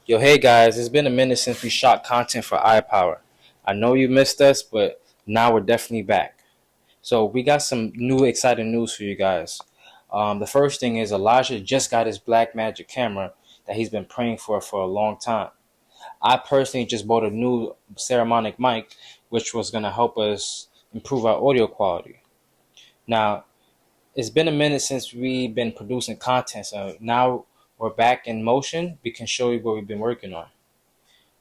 Yo, hey guys, it's been a minute since we shot content for EyePower. I know you missed us, but now we're definitely back. So we got some new exciting news for you guys. The first thing is Elijah just got his Black Magic camera that he's been praying for a long time. I personally just bought a new ceremonic mic, which was gonna help us improve our audio quality. Now, it's been a minute since we've been producing content, so now we're back in motion. We can show you what we've been working on.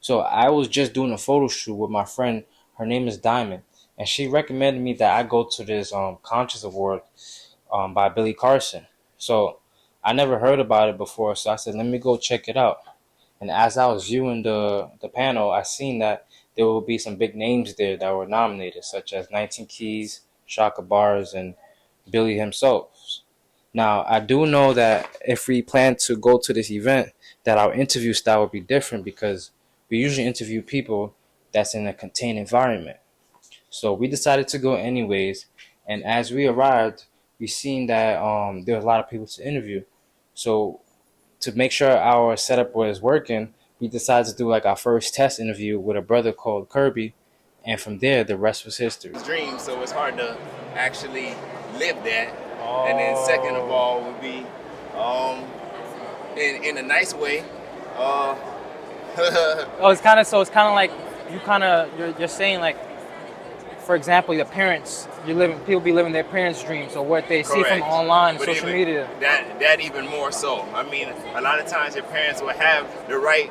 So I was just doing a photo shoot with my friend. Her name is Diamond, and she recommended me that I go to this Conscious Award by Billy Carson. So I never heard about it before, so I said, let me go check it out. And as I was viewing the panel, I seen that there will be some big names there that were nominated, such as 19 Keys, Chaka Bars, and Billy himself. Now, I do know that if we plan to go to this event, that our interview style will be different because we usually interview people that's in a contained environment. So we decided to go anyways, and as we arrived, we seen that there were a lot of people to interview. So to make sure our setup was working, we decided to do like our first test interview with a brother called Kirby, and from there the rest was history. Dream, so it's hard to actually live that. And then second of all would be in a nice way. It's kind of like you're saying, like, for example, your parents, people be living their parents' dreams, or what they see from Correct. online, But social even media. That even more so. I mean, a lot of times your parents will have the right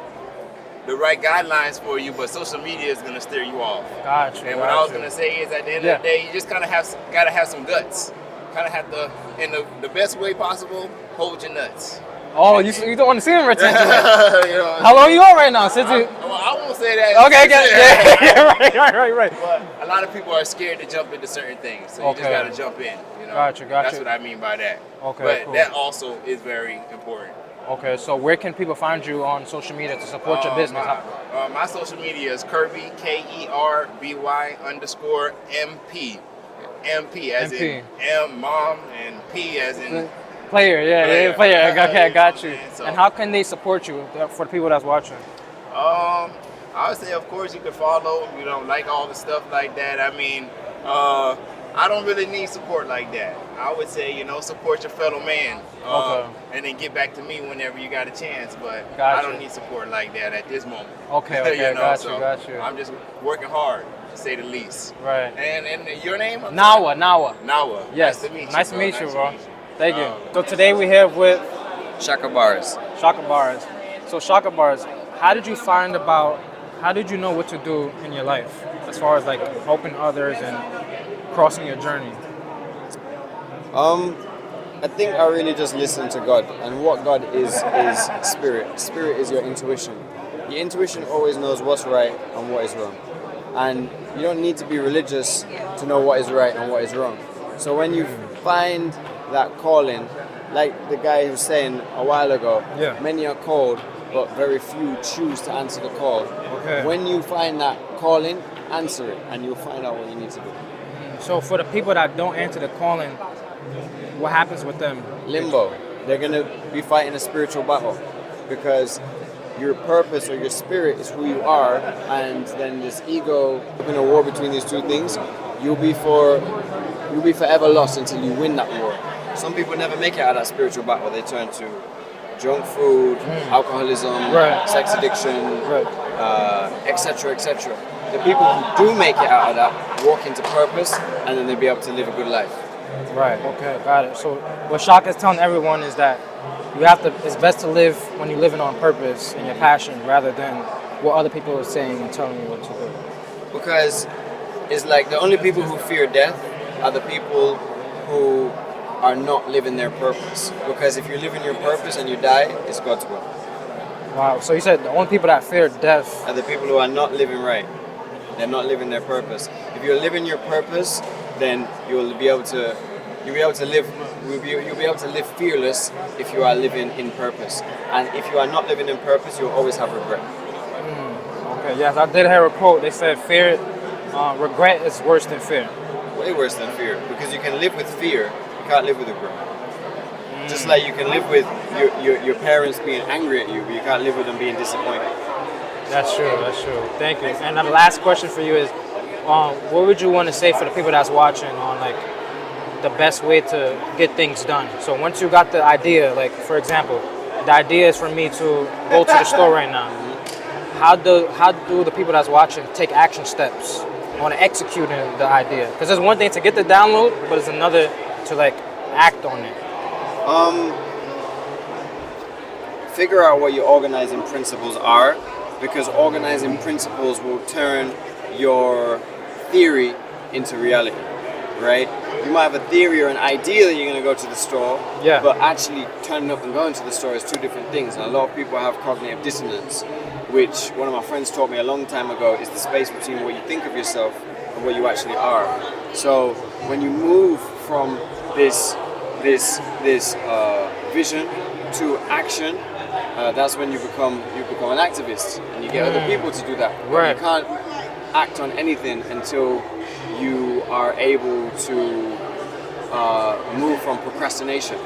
guidelines for you, but social media is gonna steer you off. Gotcha. And what I was gonna say is, at the end of the day, you just kind of gotta have some guts. Kind of have to, in the best way possible, hold your nuts. Oh, you don't want to see them retention. You know, How long you on right now? I won't say that. Okay, yeah, right. But a lot of people are scared to jump into certain things, so you just gotta jump in. You know, Gotcha. That's what I mean by that. Okay, but cool. that also is very important. Okay, so where can people find you on social media to support your business? My social media is Kirby, KERBY_MP. MP as in M, mom, and P as in player. Player. Okay, I got you. So, and how can they support you for the people that's watching? I would say, of course, you can follow, like all the stuff like that. I mean, I don't really need support like that. I would say, support your fellow man. And then get back to me whenever you got a chance. But I don't need support like that at this moment. Okay, got you. I'm just working hard, to say the least. Right. And your name? Nawa. Nawa. Yes. Nice to meet you, bro. Thank you. So today we have with Chaka Bars. Chaka Bars. So Chaka Bars, how did you know what to do in your life as far as like helping others and crossing your journey? I think I really just listen to God, and what God is spirit. Spirit is your intuition. Your intuition always knows what's right and what is wrong, and you don't need to be religious to know what is right and what is wrong. So when you find that calling, like the guy was saying a while ago, many are called, but very few choose to answer the call. Okay. When you find that calling, answer it, and you'll find out what you need to do. So for the people that don't answer the calling, what happens with them? Limbo. They're going to be fighting a spiritual battle, because your purpose or your spirit is who you are, and then this ego, in a war between these two things, you'll be forever lost until you win that war. Some people never make it out of that spiritual battle. They turn to junk food, alcoholism, sex addiction, etc., etc. The people who do make it out of that walk into purpose, and then they'll be able to live a good life. Right. Okay. Got it. So what Shaka is telling everyone is that it's best to live when you're living on purpose and your passion, rather than what other people are saying and telling you what to do. Because it's like the only people who fear death are the people who are not living their purpose. Because if you're living your purpose and you die, it's God's will. Wow. So you said the only people that fear death are the people who are not living right. They're not living their purpose. If you're living your purpose, then you'll be able to live fearless if you are living in purpose. And if you are not living in purpose, you'll always have regret. Okay. Yes, I did hear a quote. They said regret is worse than fear. Way worse than fear, because you can live with fear, you can't live with regret. Just like you can live with your parents being angry at you, but you can't live with them being disappointed. That's true. That's true. Thank you. And the last question for you is, what would you want to say for the people that's watching on like the best way to get things done? So once you got the idea, like for example, the idea is for me to go to the store right now. How do the people that's watching take action steps on executing the idea? Because there's one thing to get the download, but it's another to like act on it. Figure out what your organizing principles are, because organizing principles will turn your theory into reality, right? You might have a theory or an idea that you're going to go to the store, but actually turning up and going to the store is two different things. And a lot of people have cognitive dissonance, which one of my friends taught me a long time ago is the space between what you think of yourself and what you actually are. So when you move from this vision to action, that's when you become an activist, and you get other people to do that. Right. You can't act on anything until you are able to move from procrastination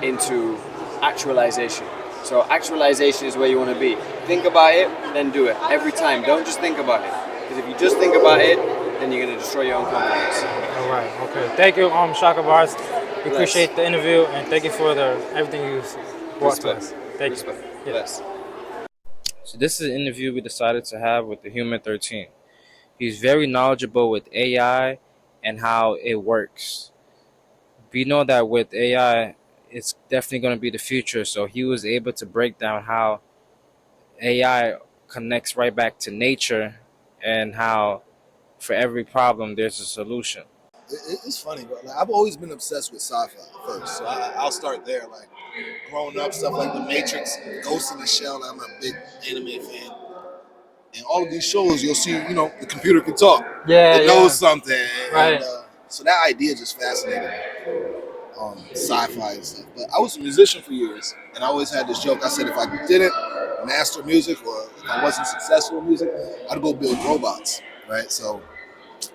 into actualization. So actualization is where you want to be. Think about it, then do it every time. Don't just think about it, because if you just think about it, then you're going to destroy your own confidence. All right. Okay. Thank you, Chaka Bars. We appreciate the interview, and thank you for everything you brought to us. Thank you. Yes. So this is an interview we decided to have with the Human 13. He's very knowledgeable with AI and how it works. We know that with AI, it's definitely going to be the future. So he was able to break down how AI connects right back to nature and how for every problem there's a solution. It's funny, bro. Like, I've always been obsessed with sci-fi first, so I'll start there. Like growing up, stuff like The Matrix, Ghost in the Shell. I'm a big anime fan, and all of these shows, you'll see, the computer can talk. It knows something, Right. And, so that idea just fascinated me. Sci-fi and stuff. But I was a musician for years, and I always had this joke. I said if I didn't master music or if I wasn't successful in music, I'd go build robots. Right, so.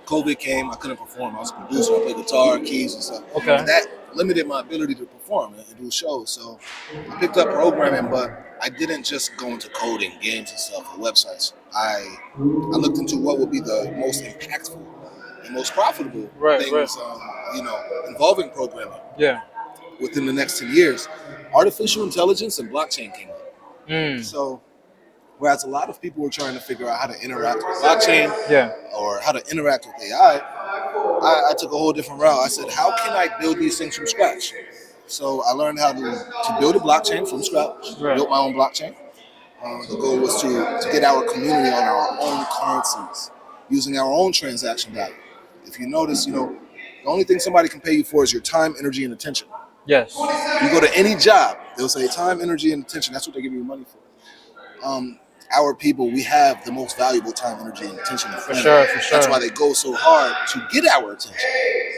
COVID came, I couldn't perform. I was a producer, I played guitar, keys, and stuff. Okay. And that limited my ability to perform and do shows. So I picked up programming, but I didn't just go into coding, games and stuff, or websites. I looked into what would be the most impactful and most profitable things, involving programming. Yeah. Within the next 10 years, artificial intelligence and blockchain came up. So whereas a lot of people were trying to figure out how to interact with blockchain or how to interact with AI, I took a whole different route. I said, how can I build these things from scratch? So I learned how to build a blockchain from scratch, built my own blockchain. The goal was to get our community on our own currencies, using our own transaction value. If you notice, the only thing somebody can pay you for is your time, energy, and attention. Yes. You go to any job, they'll say time, energy, and attention. That's what they give you money for. Our people, we have the most valuable time, energy, and attention. For sure. That's why they go so hard to get our attention.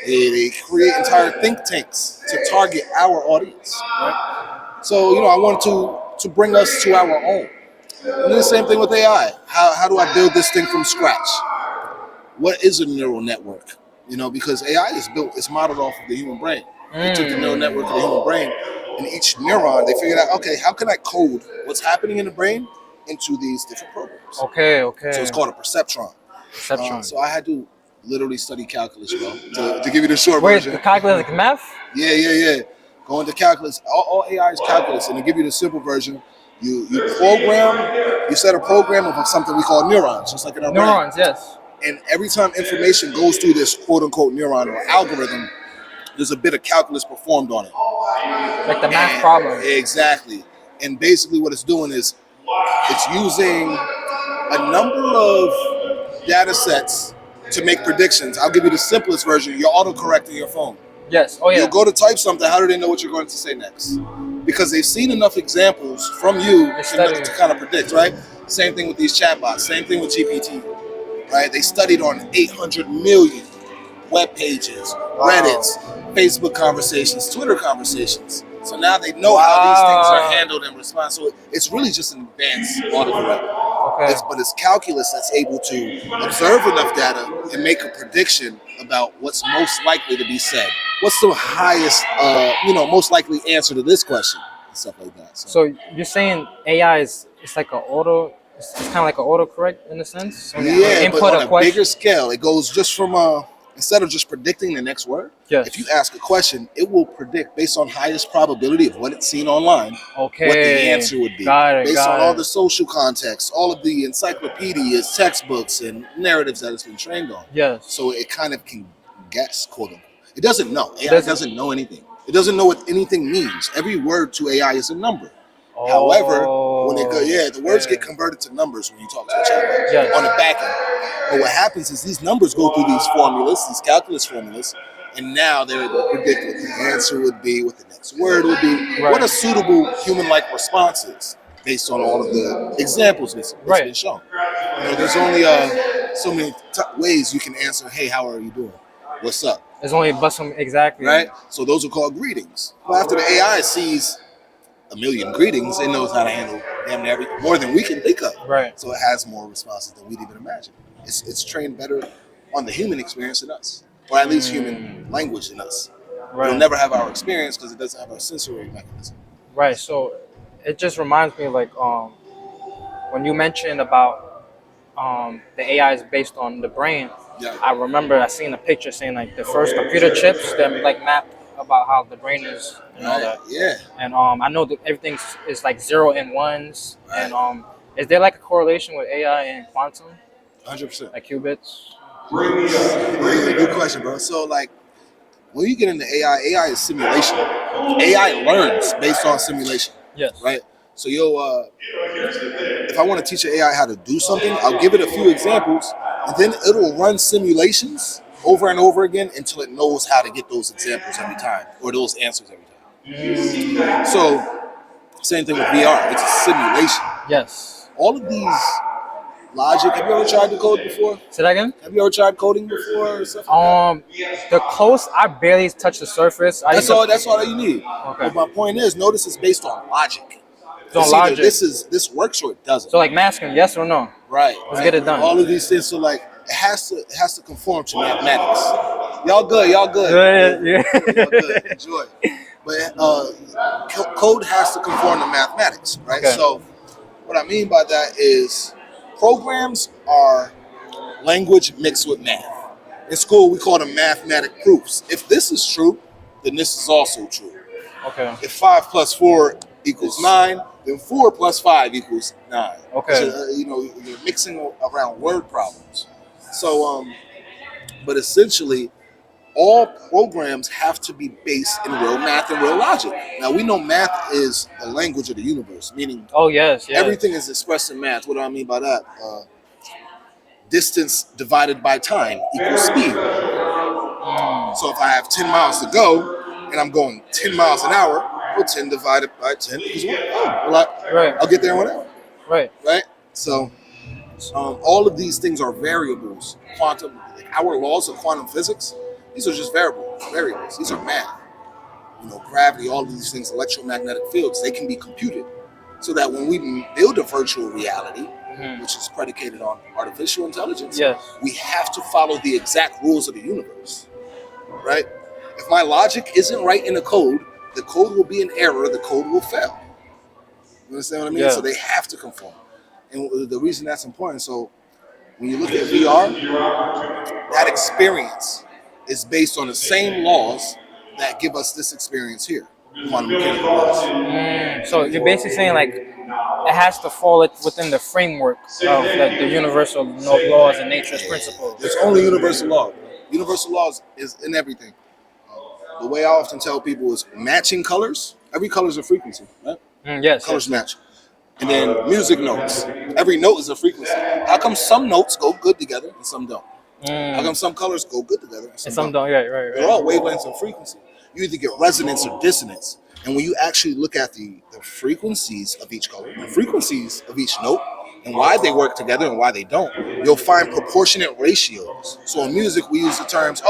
They create entire think tanks to target our audience. Right? So, I wanted to bring us to our own. And then the same thing with AI. How do I build this thing from scratch? What is a neural network? Because AI is built, it's modeled off of the human brain. They took the neural network of the human brain, and each neuron, they figured out, okay, how can I code what's happening in the brain into these different programs? Okay. So it's called a perceptron. So I had to literally study calculus, bro, to give you the short version. Wait, the calculus like math? Yeah. Go into calculus. All AI is calculus, and to give you the simple version, you set a program of something we call neurons, just like in our brain. Neurons, yes. And every time information goes through this quote-unquote neuron or algorithm, there's a bit of calculus performed on it. Like the math problem. Exactly. And basically what it's doing is it's using a number of data sets to make predictions. I'll give you the simplest version. You're autocorrecting your phone. Yes. Oh, yeah. You'll go to type something. How do they know what you're going to say next? Because they've seen enough examples from you to kind of predict, right? Same thing with these chatbots. Same thing with GPT, right? They studied on 800 million web pages, Reddits, Facebook conversations, Twitter conversations. So now they know how these things are handled and respond. So it's really just an advanced autocorrect. Okay. But it's calculus that's able to observe enough data and make a prediction about what's most likely to be said. what's the highest, most likely answer to this question and stuff like that. So you're saying AI is it's like an auto, it's kind of like an autocorrect in a sense. When you Yeah, but input on a a question. bigger scale, it goes just from instead of just predicting the next word. Yes. If you ask a question, it will predict based on highest probability of what it's seen online, Okay. what the answer would be, Got it. based on Got all it. the social context, all of the encyclopedias, textbooks, and narratives that it's been trained on. Yes. So it kind of can guess, quote unquote. It doesn't know. AI doesn't know anything. It doesn't know what anything means. Every word to AI is a number. However, when the words get converted to numbers when you talk to a chatbot on the back end. But what happens is these numbers go through these formulas, these calculus formulas, and now they're able to predict what the answer would be, what the next word would be, what a suitable human-like response is, based on all of the examples that's been shown. There's only so many ways you can answer, hey, how are you doing? What's up? There's only but some exactly. Right? So those are called greetings. Well, after the AI sees a million greetings, it knows how to handle damn near more than we can think of. Right. So it has more responses than we'd even imagine. It's trained better on the human experience than us, or at least human language than us. Right. It'll never have our experience because it doesn't have our sensory mechanism. Right. So it just reminds me like when you mentioned about the AI is based on the brain. Yeah. I remember I seen a picture saying like the first computer chips that like map about how the brain is and all that. Yeah. And I know that everything is like 0 and 1s. Right. And is there like a correlation with AI and quantum? 100%. Like qubits? Good question, bro. So like when you get into AI is simulation. AI learns based on simulation. Yes. Right? So if I want to teach an AI how to do something, I'll give it a few examples, and then it'll run simulations over and over again until it knows how to get those examples every time, or those answers every time. So, same thing with VR. It's a simulation. Yes. All of these logic. Have you ever tried to code before? Say that again? Have you ever tried coding before or stuff like that? The close, I barely touched the surface. That's all that you need. Okay. But my point is, notice it's based on logic. It's on logic. This works or it doesn't. So like masking, yes or no? Right. Let's get it done. All of these things. So like it has to conform to mathematics. Y'all good. Yeah. Y'all good. Enjoy. But code has to conform to mathematics, right? Okay. So what I mean by that is programs are language mixed with math. In school, we call them mathematic proofs. If this is true, then this is also true. Okay. If 5 plus 4 equals 9, then 4 plus 5 equals 9. Okay. You're mixing around word problems. So, but essentially, all programs have to be based in real math and real logic. Now, we know math is the language of the universe, meaning everything is expressed in math. What do I mean by that? Distance divided by time equals speed. So if I have 10 miles to go, and I'm going 10 miles an hour, well, 10 divided by 10 equals 1. I'll get there in 1 hour. Right. So all of these things are variables. Quantum, our laws of quantum physics, these are just variables. These are math. Gravity, all of these things, electromagnetic fields, they can be computed. So that when we build a virtual reality, which is predicated on artificial intelligence, we have to follow the exact rules of the universe. Right? If my logic isn't right in the code will be in error, the code will fail. You understand what I mean? Yeah. So they have to conform. And the reason that's important, so when you look at VR, that experience is based on the same laws that give us this experience here. Quantum mechanical laws. So you're basically saying like it has to fall within the framework of like the universal laws and nature's principles. There's only universal law. Universal laws is in everything. The way I often tell people is matching colors. Every color is a frequency, right? Yes. Colors match. And then music notes. Every note is a frequency. How come some notes go good together and some don't? How come some colors go good together and some don't? Right. They're all wavelengths of frequency. You either get resonance or dissonance. And when you actually look at the frequencies of each color, the frequencies of each note, and why they work together and why they don't, you'll find proportionate ratios. So in music, we use the terms,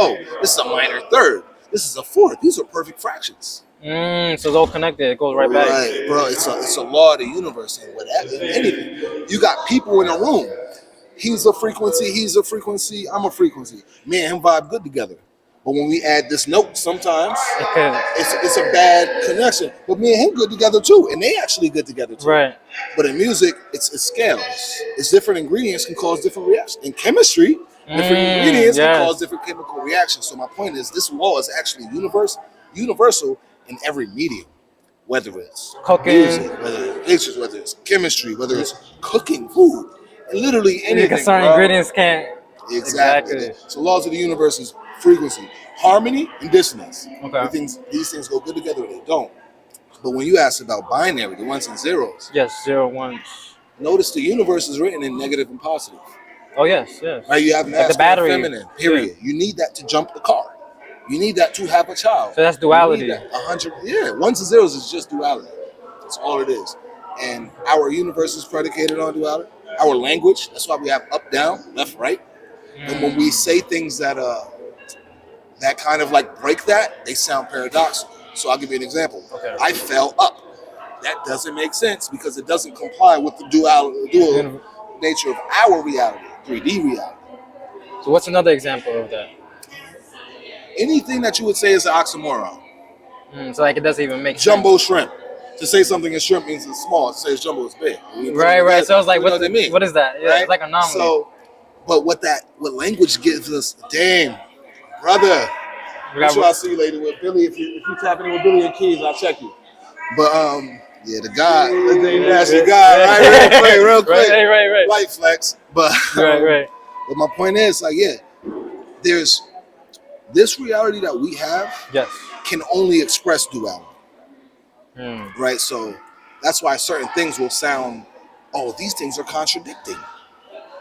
this is a minor third. This is a fourth. These are perfect fractions. So it's all connected. It goes right back. Right, bro. It's a law of the universe. And whatever, anything. You got people in a room. He's a frequency. I'm a frequency. Me and him vibe good together. But when we add this note, sometimes it's a bad connection. But me and him good together too, and they actually good together too. Right. But in music, it scales. It's different ingredients can cause different reactions. In chemistry, different ingredients can cause different chemical reactions. So my point is, this law is actually universal in every medium, whether it's cooking, music, whether it's pictures, whether it's chemistry, whether it's cooking food, and literally anything. Because certain ingredients can't. Exactly. So laws of the universe is frequency, harmony, and dissonance. Okay. These things go good together or they don't. But when you ask about binary, the ones and zeros. Yes, 0, 1. Notice the universe is written in negative and positive. Oh, yes. Right? You have masculine and feminine, period. Yeah. You need that to jump the car. You need that to have a child. So that's duality. 100. Yeah, ones and zeros is just duality. That's all it is. And our universe is predicated on duality. Our language, that's why we have up, down, left, right. And when we say things that kind of like break that, they sound paradoxical. So I'll give you an example. Okay. I fell up. That doesn't make sense because it doesn't comply with the dual nature of our reality, 3D reality. So what's another example of that? Anything that you would say is an oxymoron. So like it doesn't even make Jumbo sense. shrimp. To say something is shrimp means it's small. To say it's jumbo is big. Right. So it's like, what is that? Yeah, right? It's like an anomaly. So, but what language gives us, damn, brother. I'm sure I'll see you later with Billy. If you tap in with Billy and Keys, I'll check you. But yeah, the guy, that's your guy, right? Real quick. Right. Light flex. But right. But my point is, like, yeah, there's this reality that we have can only express duality. Right? So that's why certain things will sound, oh, these things are contradicting.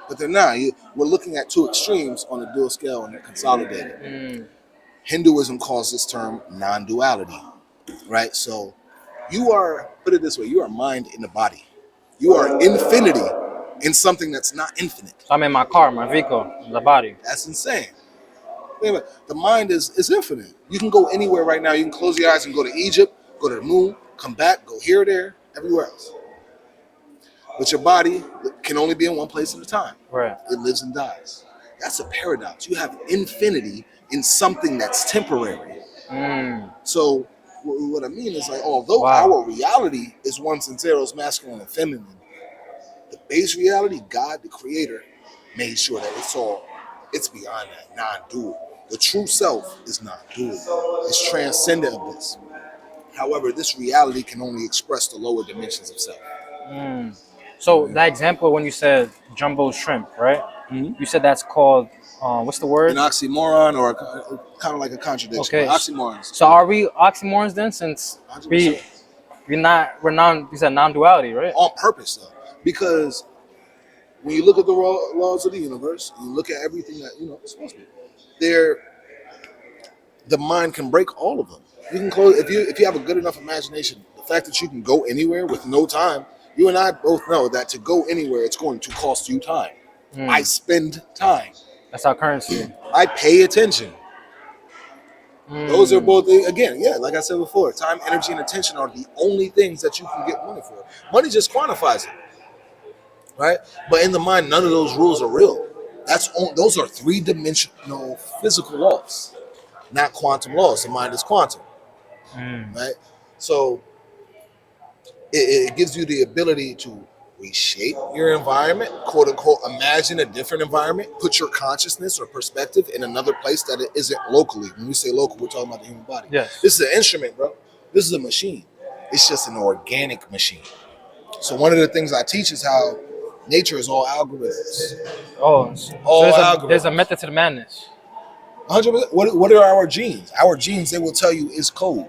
But they're not. We're looking at two extremes on a dual scale and they're consolidated. Hinduism calls this term non-duality, right? So you are, put it this way, you are mind in the body. You are infinity in something that's not infinite. So I'm in my car, my vehicle, the body. That's insane. The mind is infinite. You can go anywhere right now. You can close your eyes and go to Egypt, go to the moon, come back, go here, there, everywhere else. But your body can only be in one place at a time. Right. It lives and dies. That's a paradox. You have infinity in something that's temporary. So what I mean is, like, although our reality is ones and zeros, masculine and feminine, the base reality, God, the creator, made sure that it's beyond that, non-dual. The true self is not dual. It's transcendent of this. However, this reality can only express the lower dimensions of self. So that example when you said jumbo shrimp, right? You said that's called, what's the word? An oxymoron, or kind of like a contradiction. Okay. Oxymorons. So are we oxymorons then, since you said non-duality, right? On purpose, though. Because when you look at the laws of the universe, you look at everything that, it's supposed to be, the mind can break all of them. You can close, if you have a good enough imagination, the fact that you can go anywhere with no time, you and I both know that to go anywhere, it's going to cost you time. I spend time. That's our currency. I pay attention. Those are both, again, like I said before, time, energy, and attention are the only things that you can get money for. Money just quantifies it, right? But in the mind, none of those rules are real. Those are three-dimensional physical laws, not quantum laws. The mind is quantum, right? So it gives you the ability to reshape your environment, quote unquote, imagine a different environment, put your consciousness or perspective in another place that it isn't locally. When we say local, we're talking about the human body. Yes. This is an instrument, bro. This is a machine. It's just an organic machine. So one of the things I teach is how nature is all algorithms. There's a method to the madness. 100%. What are our genes? Our genes, they will tell you, is code.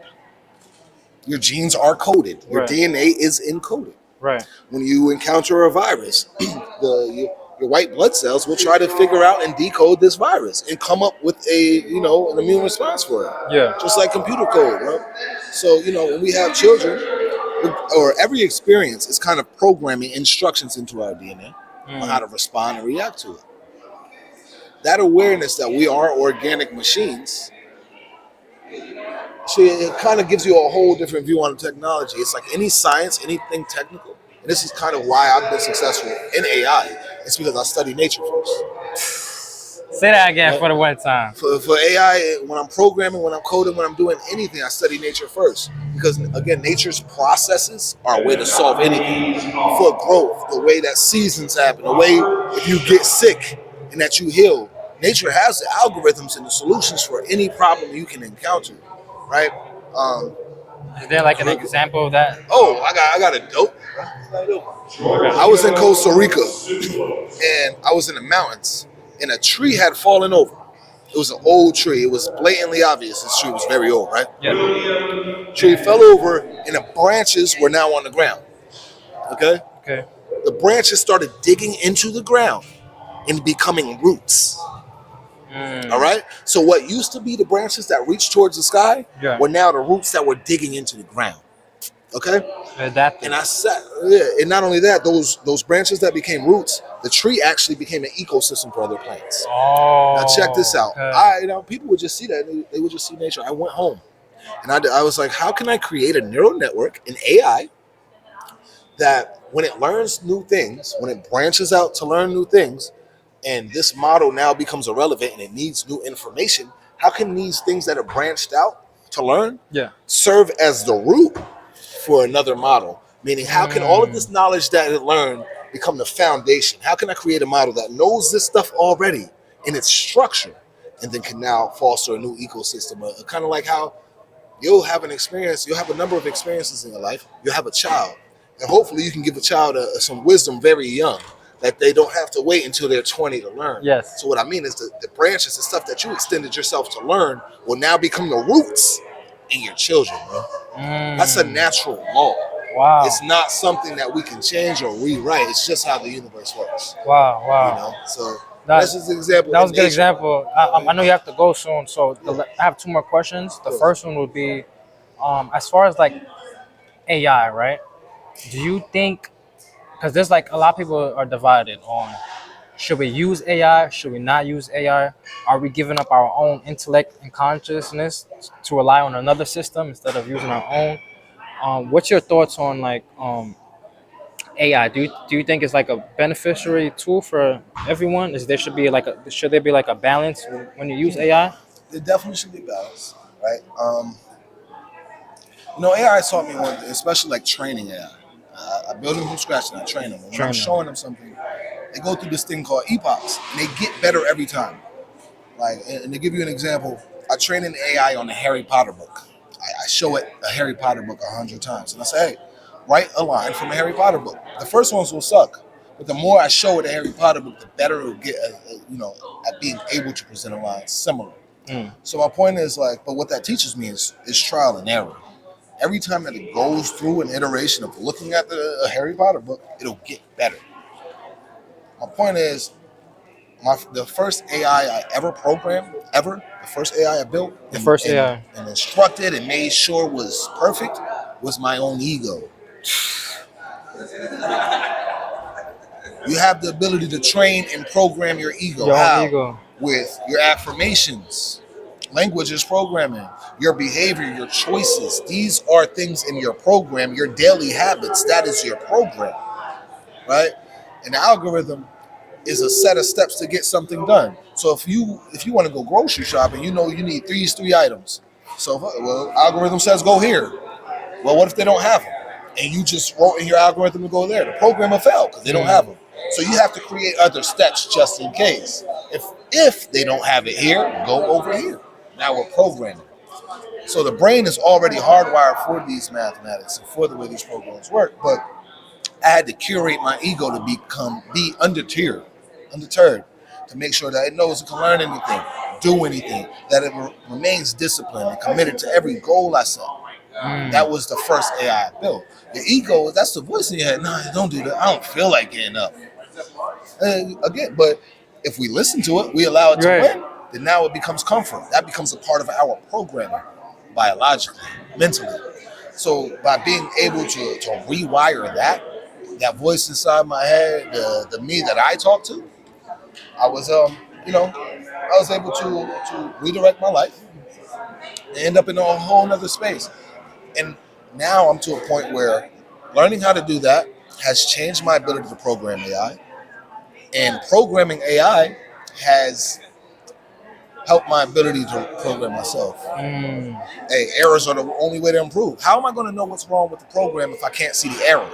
Your genes are coded. Your DNA is encoded. Right. When you encounter a virus, your white blood cells will try to figure out and decode this virus and come up with an immune response for it. Yeah. Just like computer code, bro. So, when we have children, or every experience is kind of programming instructions into our DNA on how to respond and react to it. That awareness that we are organic machines, so it kind of gives you a whole different view on technology. It's like any science, anything technical. And this is kind of why I've been successful in AI. It's because I study nature first. Say that again for the one time. For AI, when I'm programming, when I'm coding, when I'm doing anything, I study nature first. Because, again, nature's processes are a way to solve anything. For growth, the way that seasons happen, the way if you get sick and that you heal. Nature has the algorithms and the solutions for any problem you can encounter, right? Is there like an example of that? Oh, I got a dope. I was in Costa Rica, and I was in the mountains, and a tree had fallen over. It was an old tree. It was blatantly obvious this tree was very old, right? Yeah. Tree fell over, and the branches were now on the ground. Okay? Okay. The branches started digging into the ground and becoming roots. All right? So what used to be the branches that reached towards the sky were now the roots that were digging into the ground. Okay? Adapted. And I sat, and not only that, those branches that became roots, the tree actually became an ecosystem for other plants. Oh. Now check this out. Okay. People would just see that. They would just see nature. I went home, and I was like, how can I create a neural network, an AI, that when it learns new things, when it branches out to learn new things, and this model now becomes irrelevant and it needs new information, how can these things that are branched out to learn serve as the root for another model? Meaning, how can all of this knowledge that it learned become the foundation? How can I create a model that knows this stuff already in its structure and then can now foster a new ecosystem? Kind of like how you'll have an experience, you'll have a number of experiences in your life, you'll have a child, and hopefully you can give a child some wisdom very young, that they don't have to wait until they're 20 to learn. Yes. So what I mean is the branches, the stuff that you extended yourself to learn will now become the roots in your children, bro. That's a natural law. Wow. It's not something that we can change or rewrite. It's just how the universe works. Wow. You know? So that's just an example. That was a good example. I know you have to go soon, so I have two more questions. The first one would be, as far as like AI, right? Do you think, because there's like a lot of people are divided on, should we use AI? Should we not use AI? Are we giving up our own intellect and consciousness to rely on another system instead of using our own? What's your thoughts on like AI? Do you think it's like a beneficiary tool for everyone? Should there be like a balance when you use AI? There definitely should be balance, right? AI taught me one, especially like training AI. I build them from scratch and I train them. When I'm showing them something, they go through this thing called epochs, and they get better every time. Like, and to give you an example, I train an AI on the Harry Potter book. I show it a Harry Potter book 100 times, and I say, hey, write a line from a Harry Potter book. The first ones will suck, but the more I show it a Harry Potter book, the better it'll get, at being able to present a line similar. So my point is but what that teaches me is trial and error. Every time that it goes through an iteration of looking at a Harry Potter book, it'll get better. My point is, the first AI I ever programmed, the first AI I built, and instructed and made sure was perfect, was my own ego. You have the ability to train and program your ego. How? With your affirmations. Language is programming. Your behavior, your choices. These are things in your program, your daily habits. That is your program, right? And the algorithm is a set of steps to get something done. So if you want to go grocery shopping, you need these 3 items. So, algorithm says go here. Well, what if they don't have them? And you just wrote in your algorithm to go there. The program will fail because they don't have them. So you have to create other steps just in case. If they don't have it here, go over here. Now we're programming. So the brain is already hardwired for these mathematics and for the way these programs work. But I had to curate my ego to be undeterred, to make sure that it knows it can learn anything, do anything, that it remains disciplined and committed to every goal I set. That was the first AI I built. The ego, that's the voice in your head. No, don't do that. I don't feel like getting up. Again, but if we listen to it, we allow it to win, then now it becomes comfort. That becomes a part of our programming, biologically, mentally. So by being able to rewire that voice inside my head, the me that I talk to, I was able to redirect my life and end up in a whole nother space. And now I'm to a point where learning how to do that has changed my ability to program AI. And programming AI has help my ability to program myself. Hey, errors are the only way to improve. How am I going to know what's wrong with the program if I can't see the error?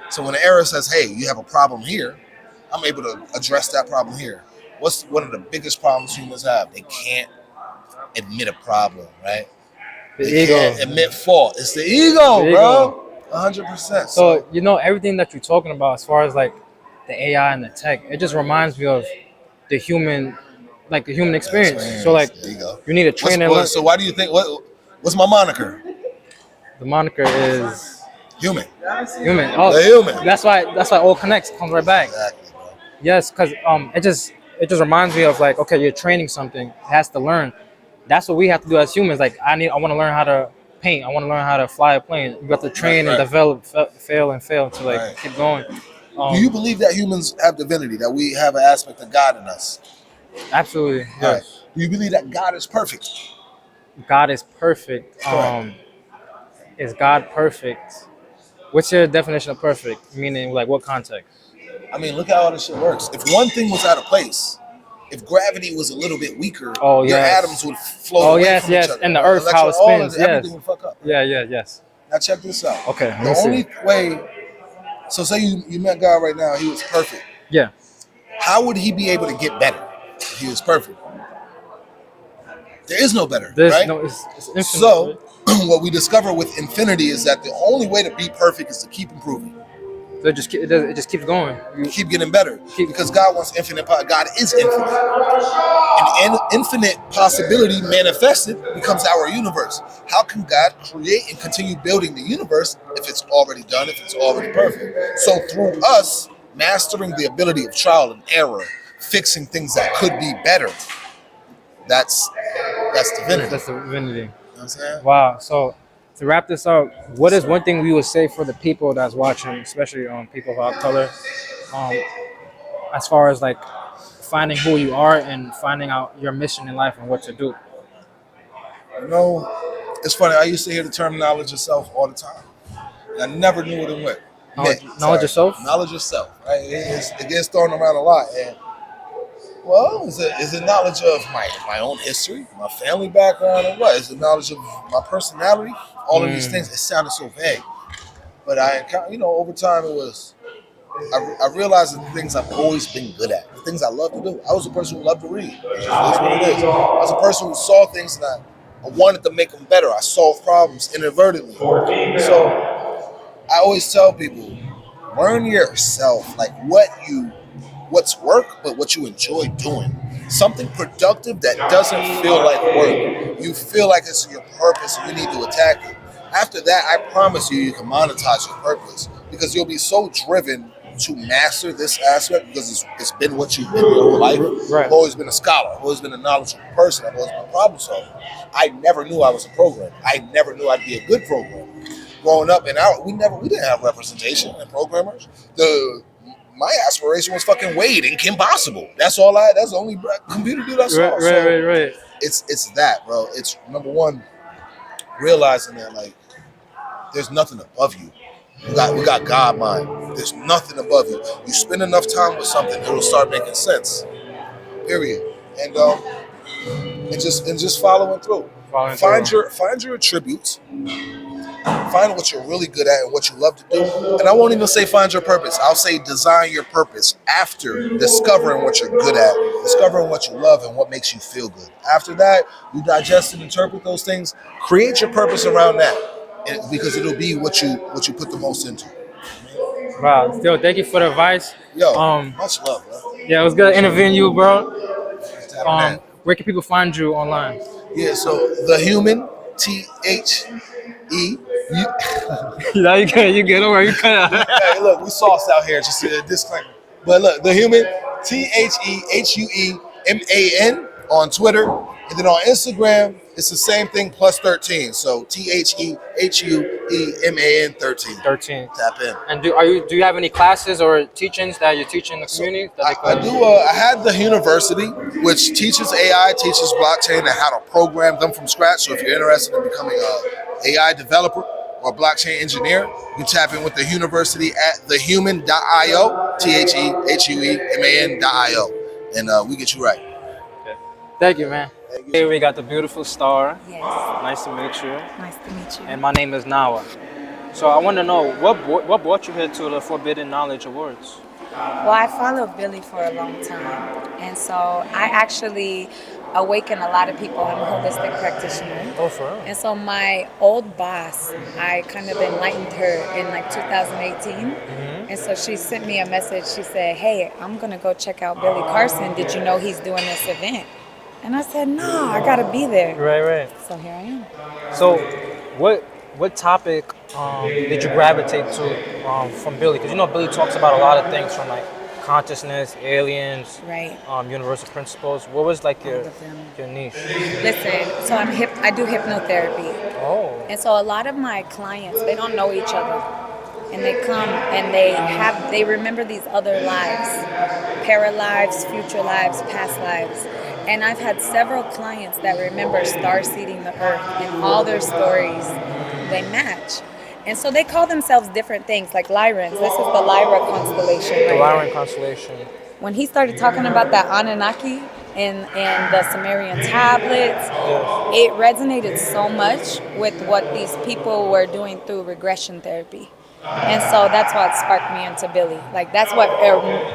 So when the error says, hey, you have a problem here, I'm able to address that problem here. What's one of the biggest problems humans have? They can't admit a problem, right? They can't admit fault. It's the ego, bro. 100%. So, you know, everything that you're talking about as far as like the AI and the tech, it just reminds me of the human, like the human experience. So like, you need to train and learn. So why do you think, what's my moniker? The moniker is human. Human. Oh, the human. That's why all connects, comes right back. Exactly, bro. Yes, because it just reminds me of like, okay, you're training something, it has to learn. That's what we have to do as humans. Like I want to learn how to paint. I want to learn how to fly a plane. You got to train and develop, fail to like keep going. Do you believe that humans have divinity, that we have an aspect of God in us? Absolutely. Yes. Right. Do you believe that God is perfect? God is perfect. Is God perfect? What's your definition of perfect? Meaning, like, what context? I mean, look how all this shit works. If one thing was out of place, if gravity was a little bit weaker, your atoms would float away from each other. And the earth, how it spins, everything would fuck up. Yes. Now check this out. Okay. The only way, so say you met God right now, he was perfect. Yeah. How would he be able to get better if he was perfect? There is no better, right? No, it's infinite. So what we discover with infinity is that the only way to be perfect is to keep improving. So it just keeps going. You keep getting better because God wants infinite power. God is infinite. And infinite possibility manifested becomes our universe. How can God create and continue building the universe if it's already done, if it's already perfect? So through us mastering the ability of trial and error, fixing things that could be better, that's divinity. That's divinity. You know what I'm saying? Wow. So to wrap this up, what is one thing we would say for the people that's watching, especially people of our color, as far as like finding who you are and finding out your mission in life and what to do? You know, it's funny. I used to hear the term knowledge yourself all the time. I never knew what it meant. Knowledge yourself? Knowledge yourself, right? It gets thrown around a lot. And well, is it knowledge of my own history, my family background, or what? Is it knowledge of my personality? All of these things, it sounded so vague. But over time it was, I realized the things I've always been good at, the things I love to do. I was a person who loved to read. That's what it is. I was a person who saw things and I wanted to make them better. I solved problems inadvertently. So I always tell people, learn yourself, like what's work, but what you enjoy doing. Something productive that doesn't feel like work. You feel like it's your purpose and you need to attack it. After that, I promise you can monetize your purpose because you'll be so driven to master this aspect because it's been what you've been your whole life. Right. I've always been a scholar. I've always been a knowledgeable person. I've always been a problem solver. I never knew I was a programmer. I never knew I'd be a good programmer. Growing up, we didn't have representation in programmers. My aspiration was fucking Wade and Kim Possible. That's the only computer dude I saw. Right. It's that, bro. It's number one, realizing that like there's nothing above you. We got God mind. There's nothing above you. You spend enough time with something, it'll start making sense. Period. And just following through. Find your attributes. Find what you're really good at and what you love to do. And I won't even say find your purpose. I'll say design your purpose after discovering what you're good at, discovering what you love and what makes you feel good. After that, you digest and interpret those things. Create your purpose around that, because it'll be what you put the most into. Wow. Still, thank you for the advice. Yo, much love, bro. Yeah, it was good interviewing you, bro. Where can people find you online? Yeah, so The Hueman, THE. No, you get don't worry, you cut out. Hey, look, we sauced out here, just a disclaimer. But look, The Hueman, THEHUEMAN on Twitter. And then on Instagram, it's the same thing plus 13. So THEHUEMAN 13. 13. Tap in. And do you have any classes or teachings that you're teaching in the community? I do. I had the university, which teaches AI, teaches blockchain, and how to program them from scratch. So if you're interested in becoming an AI developer or blockchain engineer, you can tap in with the university at thehueman.io, THEHUEMAN.io, and we get you right. Okay. Thank you, man. Here we got the beautiful Star. Yes. Nice to meet you. Nice to meet you. And my name is Nawa. So I want to know what brought you here to the Forbidden Knowledge Awards? Well, I followed Billy for a long time, and so I actually awaken a lot of people. I'm a holistic practitioner. Oh, for real? And so my old boss, I kind of enlightened her in like 2018. And so she sent me a message. She said, "Hey, I'm going to go check out Billy Carson. Did you know he's doing this event?" And I said, "No, I got to be there." Right. So here I am. So what topic did you gravitate to from Billy? Because Billy talks about a lot of things from like consciousness, aliens, Right. Universal principles. What was like All of them. your niche? Listen, so I do hypnotherapy. Oh. And so a lot of my clients, they don't know each other. And they come and they remember these other lives, para-lives, future lives, past lives. And I've had several clients that remember star-seeding the earth, and all their stories, they match. And so they call themselves different things, like Lyrans. This is the Lyra constellation. The Right Lyran here. constellation. When he started talking about that Anunnaki and the Sumerian tablets, it resonated so much with what these people were doing through regression therapy. And so that's what sparked me into Billy. Like, that's what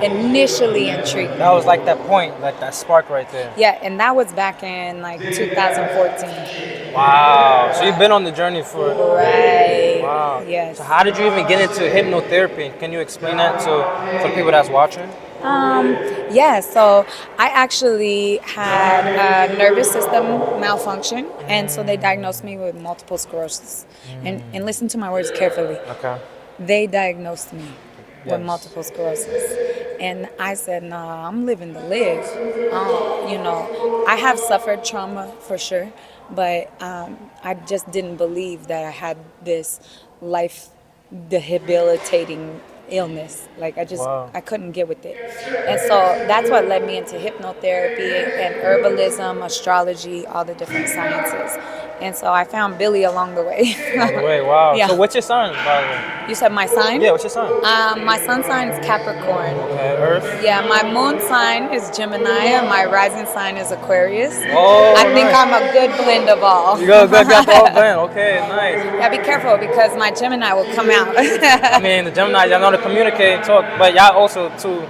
initially intrigued me. That was like that point, like that spark right there. Yeah, and that was back in like 2014. Wow. So you've been on the journey for... Right. Wow. Yes. So how did you even get into hypnotherapy? Can you explain that for the people that's watching? Yeah, so I actually had a nervous system malfunction, and so they diagnosed me with multiple sclerosis. And listen to my words carefully. Okay. They diagnosed me with Yes. multiple sclerosis. And I said, nah, I'm living to live. I have suffered trauma for sure, but I just didn't believe that I had this life debilitating illness. Like, I couldn't get with it. And so that's what led me into hypnotherapy and herbalism, astrology, all the different sciences. And so I found Billy along the way. By the way, wow. Yeah. So what's your sign, by the way? You said my sign? Yeah, what's your sign? My sun sign is Capricorn. Okay, Earth. Yeah, my moon sign is Gemini, and my rising sign is Aquarius. Oh, I think nice. I'm a good blend of all. You got the whole blend. Okay, nice. Yeah, be careful because my Gemini will come out. I mean, the Gemini, y'all know to communicate and talk, but y'all also too.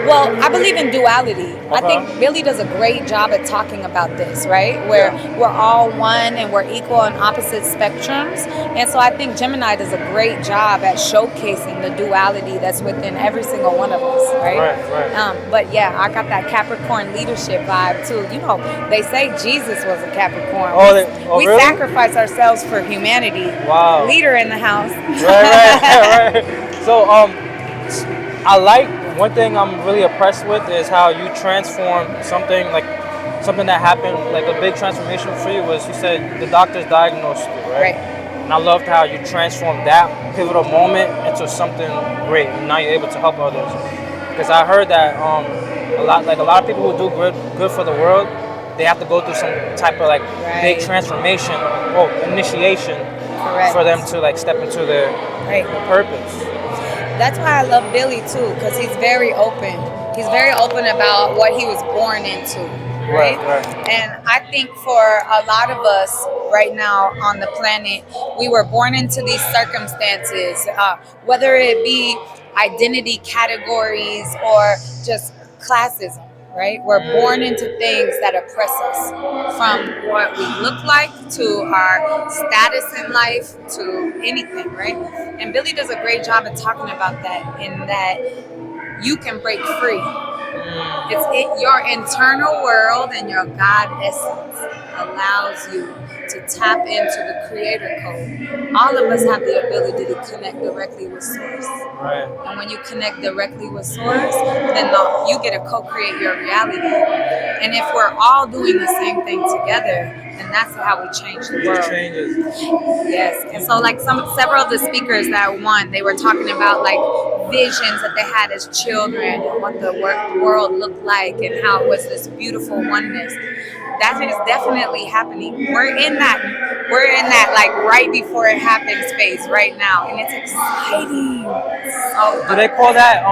Well, I believe in duality. I Okay. think Billy does a great job at talking about this, right? Where we're all one and we're equal on opposite spectrums. And so I think Gemini does a great job at showcasing the duality that's within every single one of us, right? Right. But yeah, I got that Capricorn leadership vibe too. They say Jesus was a Capricorn. We really? sacrifice ourselves for humanity. Wow. Leader in the house. Right. So, I like one thing I'm really impressed with is how you transform something that happened, like a big transformation for you was you said the doctors diagnosed you, right? And I loved how you transformed that pivotal moment into something great. And now you're able to help others. Because I heard that a lot of people who do good for the world, they have to go through some type of big transformation or initiation for them to step into their purpose. That's why I love Billy too, because he's very open. He's very open about what he was born into, right? And I think for a lot of us right now on the planet, we were born into these circumstances, whether it be identity categories or just classism, right? We're born into things that oppress us, from what we look like to our status in life to anything, right? And Billy does a great job of talking about that, in that you can break free. It's your internal world and your God essence allows you to tap into the creator code. All of us have the ability to connect directly with source. And when you connect directly with source, then you get to co-create your reality. And if we're all doing the same thing together, then that's how we change the world. Yes. And so several of the speakers that won, they were talking about visions that they had as children and what the world looked like and how it was this beautiful oneness. That is definitely happening. We're in that right before it happens phase right now, and it's exciting. Do they call that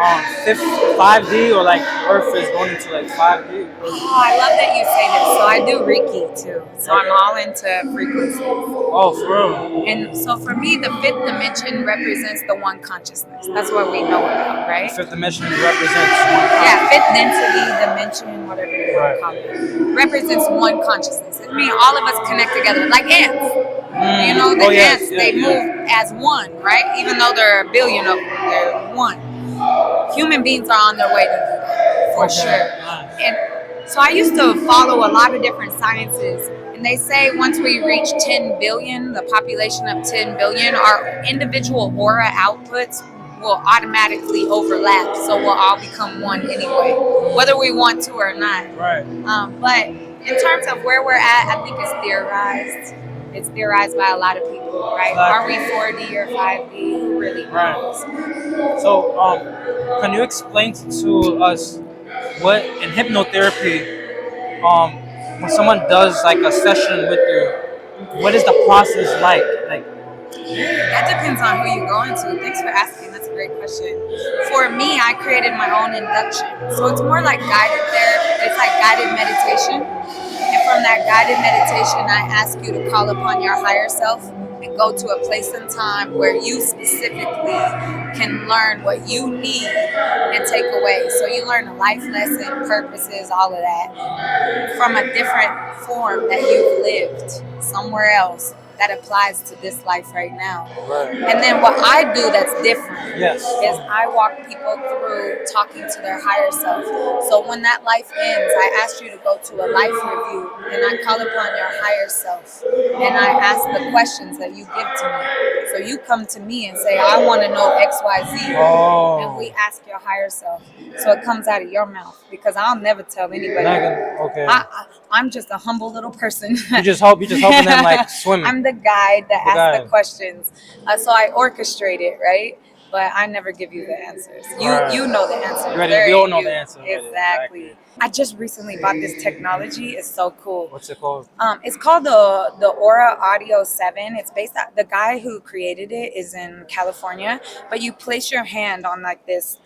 5D or like Earth is going into like 5D? Oh, I love that you say this. So I do Reiki too. So I'm all into frequencies. Oh, for real? And so for me, the fifth dimension represents the one consciousness. That's what we know about, right? Fifth dimension represents one. Yeah, fifth density dimension, whatever you want to call it, represents one consciousness. I mean, all of us connect together like ants. You know, the ants, they move as one, right? Even though there are a billion of them, they're one. Human beings are on their way to do that, for sure. And so I used to follow a lot of different sciences, and they say once we reach 10 billion, the population of 10 billion, our individual aura outputs will automatically overlap, so we'll all become one anyway, whether we want to or not. Right. But in terms of where we're at, I think it's theorized. It's theorized by a lot of people, right? Are we 4D or 5D? Who really knows? So, can you explain to us what in hypnotherapy, when someone does like a session with you, what is the process like? Like, that depends on who you're going to. Thanks for asking. That's a great question. For me, I created my own induction. So it's more like guided therapy. It's like guided meditation. And from that guided meditation, I ask you to call upon your higher self and go to a place and time where you specifically can learn what you need and take away. So you learn a life lesson, purposes, all of that from a different form that you've lived somewhere else that applies to this life right now. right. And then what I do that's different Yes. is I walk people through talking to their higher self. So when that life ends, I ask you to go to a life review and I call upon your higher self and I ask the questions that you give to me. So you come to me and say, I want to know X, Y, Z. Oh. And we ask your higher self. So it comes out of your mouth because I'll never tell anybody. Okay. I'm just a humble little person. You just helping them like swim. I'm the guide that asks the questions. So I orchestrate it, right? But I never give you the answers. You know the answers. We all know the answer. Exactly. I just recently bought this technology. It's so cool. What's it called? It's called the Aura Audio 7. It's based on the guy who created it is in California. But you place your hand on like this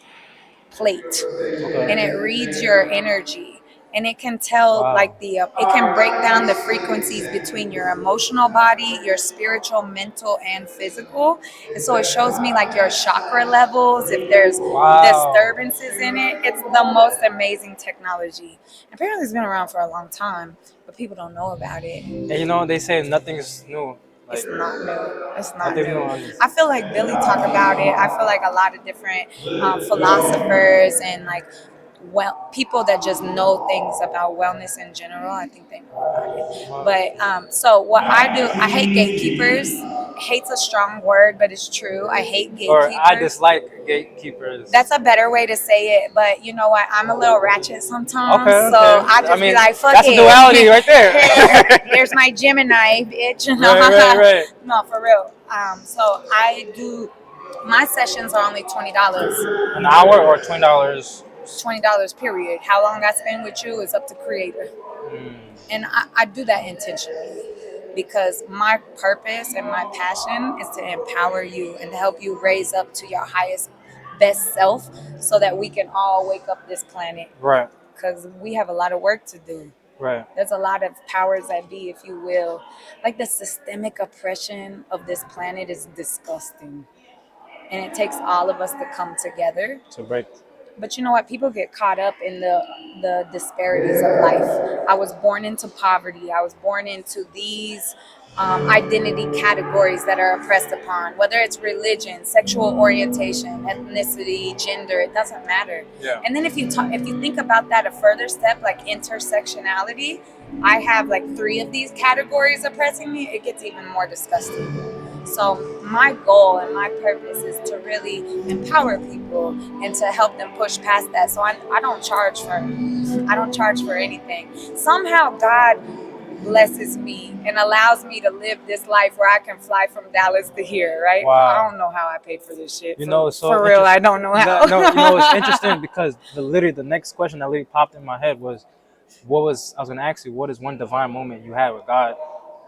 plate, and it reads your energy. And it can tell like it can break down the frequencies between your emotional body, your spiritual, mental, and physical. And so it shows me like your chakra levels, if there's disturbances in it. It's the most amazing technology. Apparently it's been around for a long time, but people don't know about it. And you know, they say nothing's new. Like, it's not new. It's not new. I feel like Billy talked about it. I feel like a lot of different philosophers and like people that just know things about wellness in general, I think they know about it. But so what I do, I hate gatekeepers. Hate's a strong word, but it's true. I hate gatekeepers. Or I dislike gatekeepers. That's a better way to say it. But you know what? I'm a little ratchet sometimes. So I just be like, fuck that's it. That's a duality right there. Here's my Gemini, bitch. Right. No, for real. So I do, my sessions are only $20. An hour or $20? $20 period. How long I spend with you is up to creator. And I do that intentionally because my purpose and my passion is to empower you and to help you raise up to your highest best self so that we can all wake up this planet. Right. Because we have a lot of work to do. Right. There's a lot of powers that be, if you will. Like the systemic oppression of this planet is disgusting. And it takes all of us to come together. To break. But you know what? People get caught up in the disparities of life. I was born into poverty. I was born into these identity categories that are oppressed upon, whether it's religion, sexual orientation, ethnicity, gender, it doesn't matter. Yeah. And then if you think about that a further step, like intersectionality, I have like 3 of these categories oppressing me, it gets even more disgusting. So my goal and my purpose is to really empower people and to help them push past that. So I don't charge for anything. Somehow God blesses me and allows me to live this life where I can fly from Dallas to here, right? Wow. I don't know how I paid for this shit. You know, so for real, I don't know how. No, you know, it's interesting because the next question that literally popped in my head was, I was going to ask you, what is one divine moment you had with God?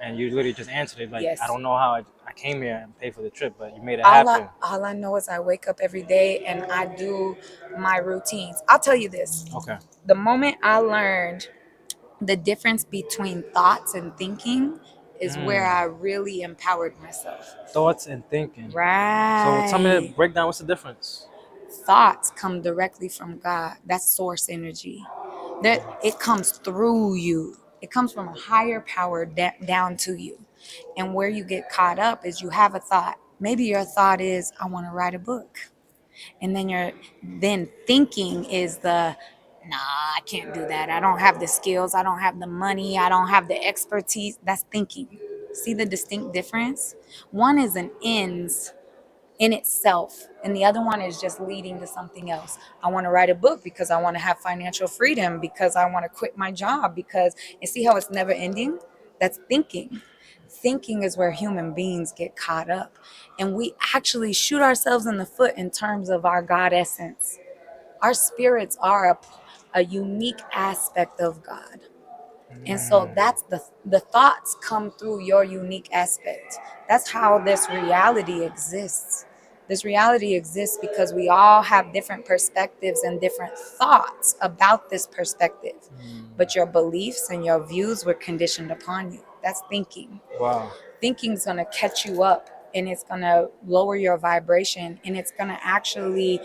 And you literally just answered it like, yes. I don't know how I came here and paid for the trip, but you made it All I happen. all I know is I wake up every day and I do my routines. I'll tell you this. Okay. The moment I learned the difference between thoughts and thinking is where I really empowered myself. Thoughts and thinking. So tell me, Right. break down, what's the difference? Thoughts come directly from God. That's source energy. That it comes through you. It comes from a higher power down to you. And where you get caught up is you have a thought. Maybe your thought is, I want to write a book. And then thinking is nah, I can't do that. I don't have the skills. I don't have the money. I don't have the expertise. That's thinking. See the distinct difference? One is an ends in itself, and the other one is just leading to something else. I want to write a book because I want to have financial freedom, because I want to quit my job, because, and see how it's never ending? That's thinking. Thinking is where human beings get caught up, and we actually shoot ourselves in the foot in terms of our God essence. Our spirits are a unique aspect of God. And so that's the thoughts come through your unique aspect. That's how this reality exists. This reality exists because we all have different perspectives and different thoughts about this perspective. But your beliefs and your views were conditioned upon you. That's thinking. Wow. Thinking is going to catch you up, and it's going to lower your vibration, and it's going to actually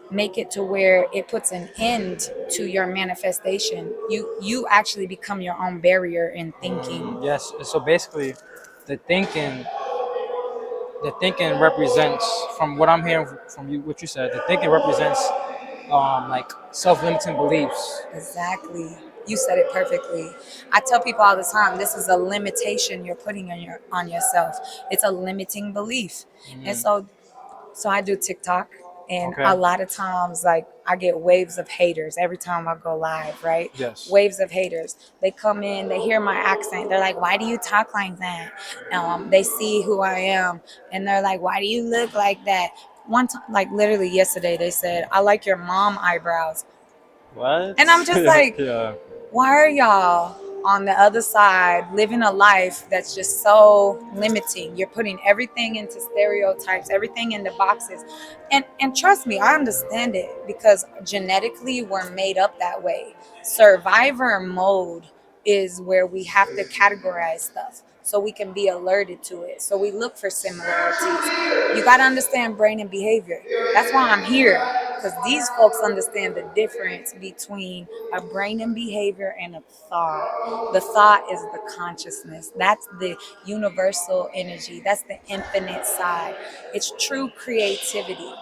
make it to where it puts an end to your manifestation. You actually become your own barrier in thinking. Yes. So basically, the thinking, the thinking represents, from what I'm hearing from you, what you said, the thinking represents like self-limiting beliefs. Exactly. You said it perfectly. I tell people all the time, this is a limitation you're putting on yourself. It's a limiting belief. And so I do TikTok, and Okay. a lot of times, like, I get waves of haters every time I go live, right? Yes. Waves of haters. They come in, they hear my accent. They're like, why do you talk like that? They see who I am, and they're like, why do you look like that? One time, like literally yesterday, they said, I like your mom eyebrows. What? And I'm just like, Yeah. why are y'all on the other side living a life that's just so limiting? You're putting everything into stereotypes, everything into boxes. And trust me, I understand it, because genetically we're made up that way. Survivor mode is where we have to categorize stuff so we can be alerted to it. So we look for similarities. You got to understand brain and behavior. That's why I'm here, because these folks understand the difference between a brain and behavior and a thought. The thought is the consciousness. That's the universal energy. That's the infinite side. It's true creativity.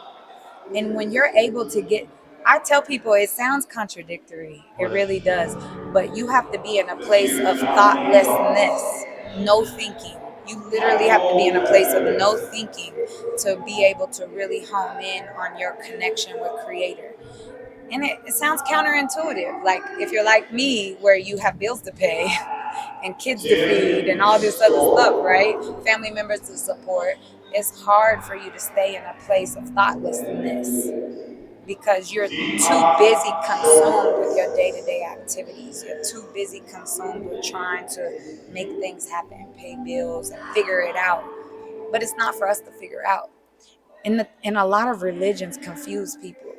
And when you're able to get, I tell people it sounds contradictory. It really does. But you have to be in a place of thoughtlessness, no thinking. You literally have to be in a place of no thinking to be able to really hone in on your connection with Creator. And it sounds counterintuitive. Like, if you're like me, where you have bills to pay and kids to feed and all this other stuff, right? Family members to support, it's hard for you to stay in a place of thoughtlessness because you're too busy consumed with your day-to-day activities. You're too busy consumed with trying to make things happen, pay bills, and figure it out. But it's not for us to figure out. And a lot of religions confuse people,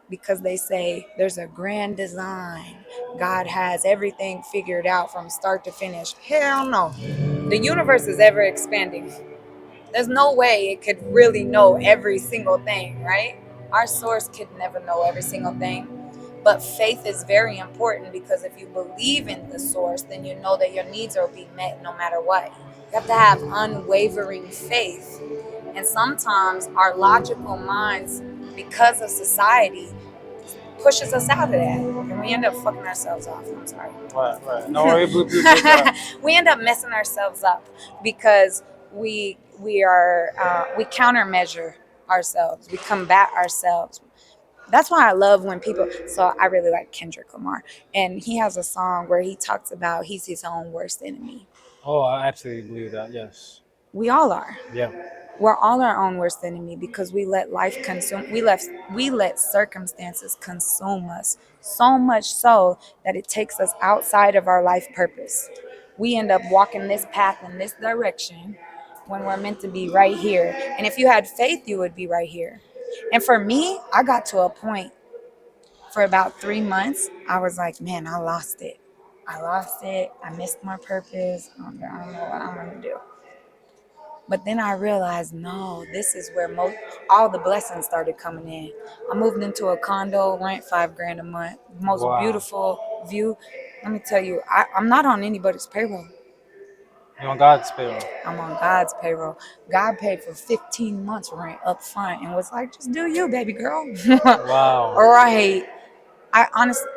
because they say there's a grand design. God has everything figured out from start to finish. Hell no. The universe is ever expanding. There's no way it could really know every single thing, right? Our source could never know every single thing. But faith is very important, because if you believe in the source, then you know that your needs are being met no matter what. You have to have unwavering faith. And sometimes our logical minds, because of society, pushes us out of that, and we end up fucking ourselves off. I'm sorry. Right. No worry, We end up messing ourselves up because we countermeasure ourselves. We combat ourselves. That's why I love when people. So I really like Kendrick Lamar, and he has a song where he talks about he's his own worst enemy. Oh, I absolutely believe that. Yes. We all are. Yeah. We're all our own worst enemy, because we let life consume. We let circumstances consume us, so much so that it takes us outside of our life purpose. We end up walking this path in this direction, when we're meant to be right here. And if you had faith, you would be right here. And for me, I got to a point for about 3 months. I was like, man, I lost it. I missed my purpose. I don't know what I'm going to do. But then I realized, no, this is where all the blessings started coming in. I moved into a condo, rent $5,000 a month, most beautiful view. Let me tell you, I'm not on anybody's payroll. You're on God's payroll. I'm on God's payroll. God paid for 15 months rent up front and was like, just do you, baby girl. Wow. All right.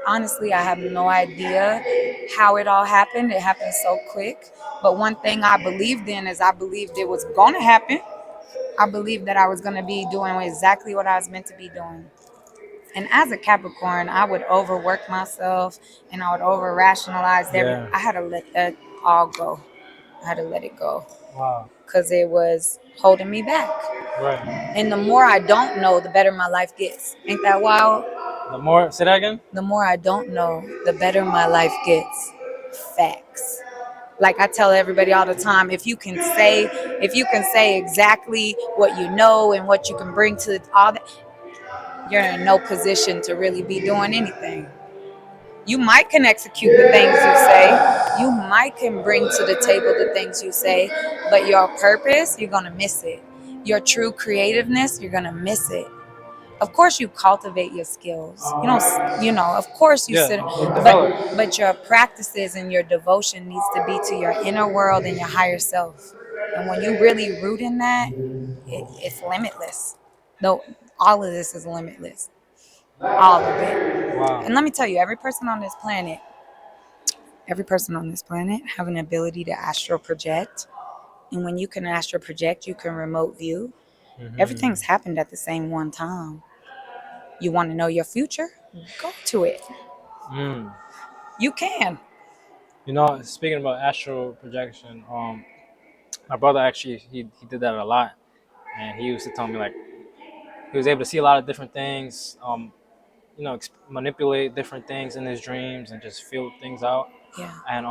Honestly, I have no idea how it all happened. It happened so quick. But one thing I believed in is I believed it was going to happen. I believed that I was going to be doing exactly what I was meant to be doing. And as a Capricorn, I would overwork myself and I would over rationalize everything. I had to let that all go. I had to let it go. Wow. Because it was holding me back. Right. And the more I don't know, the better my life gets. Ain't that wild? Say that again? The more I don't know, the better my life gets. Facts. Like I tell everybody all the time, if you can say exactly what you know and what you can bring to all that, you're in no position to really be doing anything. You might can execute the things you say. You might can bring to the table the things you say, but your purpose, you're going to miss it. Your true creativeness, you're going to miss it. Of course you cultivate your skills. Of course you sit, but your practices and your devotion needs to be to your inner world and your higher self. And when you really root in that, it's limitless. No, all of this is limitless. All of it. Wow. And let me tell you, every person on this planet have an ability to astral project. And when you can astral project, you can remote view. Mm-hmm. Everything's happened at the same one time. You want to know your future? Go to it. You can. Speaking about astral projection, my brother actually he did that a lot, and he used to tell me like he was able to see a lot of different things, manipulate different things in his dreams and just feel things out. Yeah. And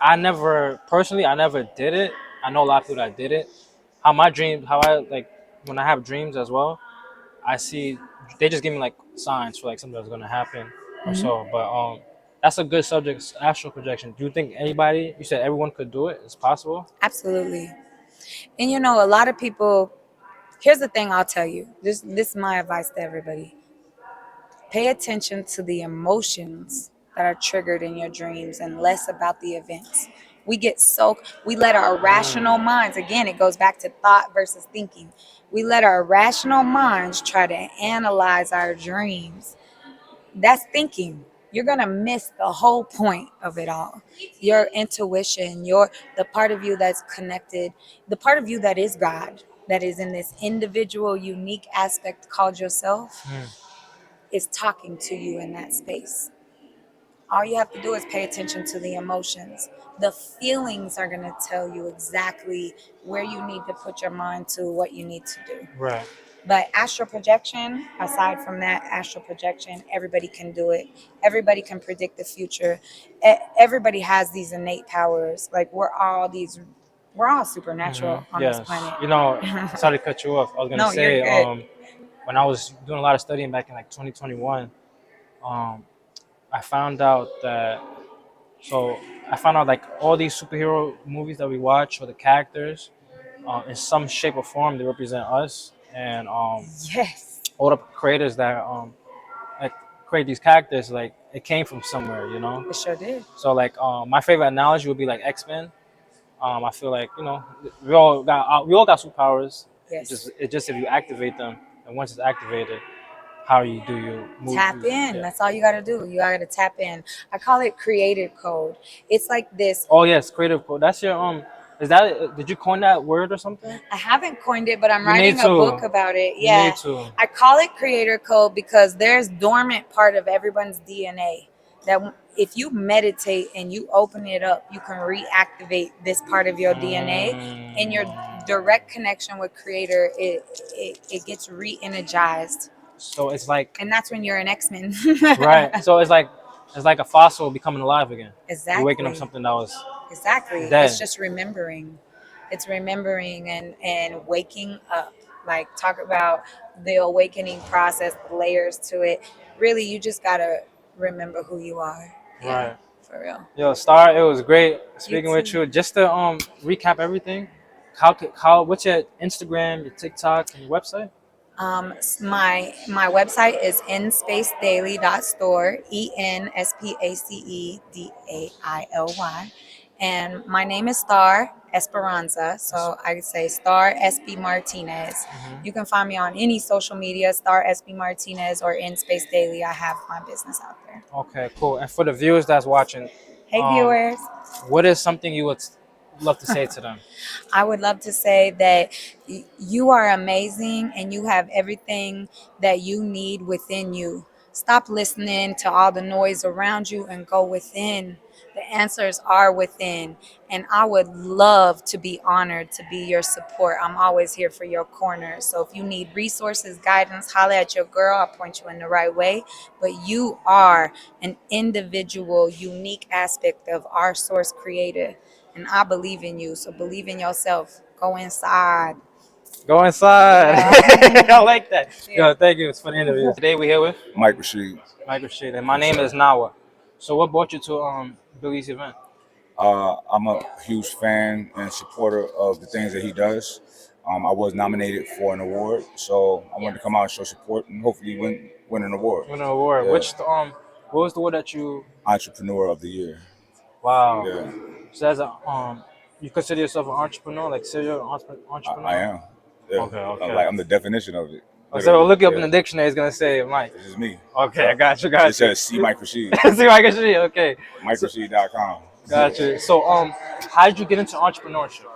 I never did it. I know a lot of people that did it. How I like when I have dreams as well, I see they just give me like signs for like something that's gonna happen or so. But that's a good subject, astral projection. Do you think you said everyone could do it? It's possible? Absolutely. And a lot of people, here's the thing I'll tell you. This is my advice to everybody. Pay attention to the emotions that are triggered in your dreams and less about the events. We let our rational minds, again, it goes back to thought versus thinking. We let our rational minds try to analyze our dreams. That's thinking. You're going to miss the whole point of it all. Your intuition, the part of you that's connected, the part of you that is God, that is in this individual, unique aspect called yourself, is talking to you in that space. All you have to do is pay attention to the emotions. The feelings are going to tell you exactly where you need to put your mind to, what you need to do. Right. But astral projection, aside from that, astral projection, everybody can do it. Everybody can predict the future. Everybody has these innate powers. Like we're all supernatural on this planet. Sorry to cut you off. I was gonna say, when I was doing a lot of studying back in like 2021, I found out like all these superhero movies that we watch or the characters, in some shape or form, they represent us. And yes, all the creators that like create these characters, like it came from somewhere, It sure did. So like my favorite analogy would be like X-Men. I feel like we all got superpowers. Yes. It's just if you activate them, and once it's activated, how do you move? Tap in. Yeah. That's all you got to do. You got to tap in. I call it creative code. It's like this. Oh yes, creative code. That's your did you coin that word or something? I haven't coined it, but I'm writing a book about it. Yeah. You need to. I call it creator code because there's dormant part of everyone's DNA that if you meditate and you open it up, you can reactivate this part of your DNA, and your direct connection with creator, it gets re-energized. So it's like, and that's when you're an X-Men. Right. So it's like a fossil becoming alive again. Exactly. You're waking up something that was dead. It's just remembering. It's remembering and waking up. Like talk about the awakening process, the layers to it. Really, you just gotta remember who you are. Yeah, Right. for real. Yo, Star, it was great You speaking with too. you. Just to recap everything, how what's your Instagram, your TikTok, and your website? My website is enspacedaily.store, ENSPACEDAILY. And my name is Star Esperanza. So I say Star SB Martinez. Mhm. You can find me on any social media, Star SB Martinez or In Space Daily. I have my business out there. Okay, cool. And for the viewers that's watching, Hey um, viewers. what is something you would love to say to them? I would love to say that you are amazing and you have everything that you need within you. Stop listening to all the noise around you and go within. The answers are within. And I would love to be honored to be your support. I'm always here for your corner. So if you need resources, guidance, holler at your girl. I'll point you in the right way. But you are an individual, unique aspect of our source creator. And I believe in you. So believe in yourself. Go inside. Go inside. Yeah. I like that. Yeah. Yo, thank you. It's for the interview. Today we here with Mike Rashid. Mike Rashid, and my name is Nawa. So what brought you to Billy's event? I'm a huge fan and supporter of the things that he does. I was nominated for an award, so I wanted to come out and show support and hopefully win an award. Win an award. Yeah. What was the award that you? Entrepreneur of the Year. Wow. Yeah, So as a you consider yourself an entrepreneur, like serial entrepreneur? I am. Yeah. Okay, okay. I'm the definition of it. So we'll look you up in Yeah. the dictionary. It's gonna say Mike. This is me. Okay, I got you. It says see Mike Rashid. See Mike Rashid. Okay, MikeRashid.com. got you. So how did you get into entrepreneurship?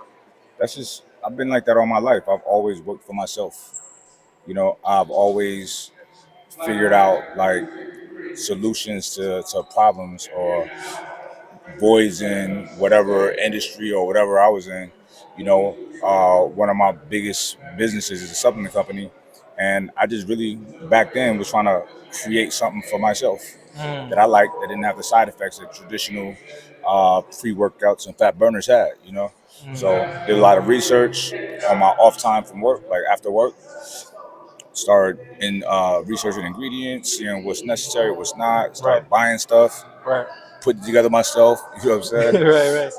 That's just I've been like that all my life. I've always worked for myself. I've always figured out like solutions to problems or voids in whatever industry or whatever I was in. One of my biggest businesses is a supplement company, and I just really back then was trying to create something for myself that I liked that didn't have the side effects that traditional pre-workouts and fat burners had. So did a lot of research on my off time from work, like after work. Started in researching ingredients, seeing what's necessary, what's not. Started buying stuff, Right. putting it together myself. You know what I'm saying? right.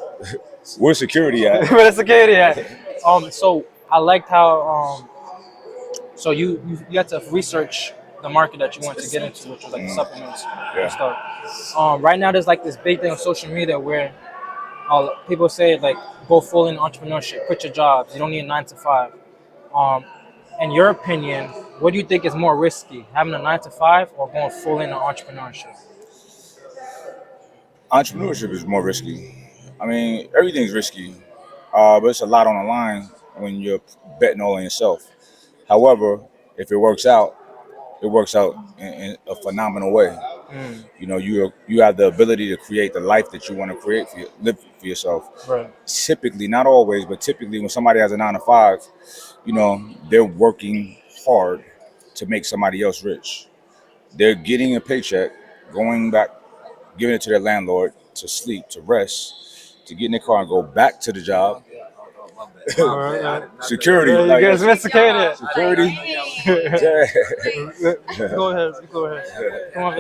Where's security at? Where's security at? So I liked how so you had to research the market that you wanted to get into, which was like the supplements and stuff. Right now there's like this big thing on social media where people say like go full in entrepreneurship, quit your jobs. You don't need a 9 to 5. In your opinion, what do you think is more risky, having a 9 to 5 or going full in on entrepreneurship? Entrepreneurship is more risky. I mean, everything's risky, but it's a lot on the line when you're betting all on yourself. However, if it works out in a phenomenal way. You have the ability to create the life that you want to live for yourself. Right. Typically, not always, but typically when somebody has a 9 to 5, they're working hard to make somebody else rich. They're getting a paycheck, going back, giving it to their landlord to sleep, to rest, to get in their car and go back to the job. Security. Yeah, you guys missed security. Security. Go ahead. Come on.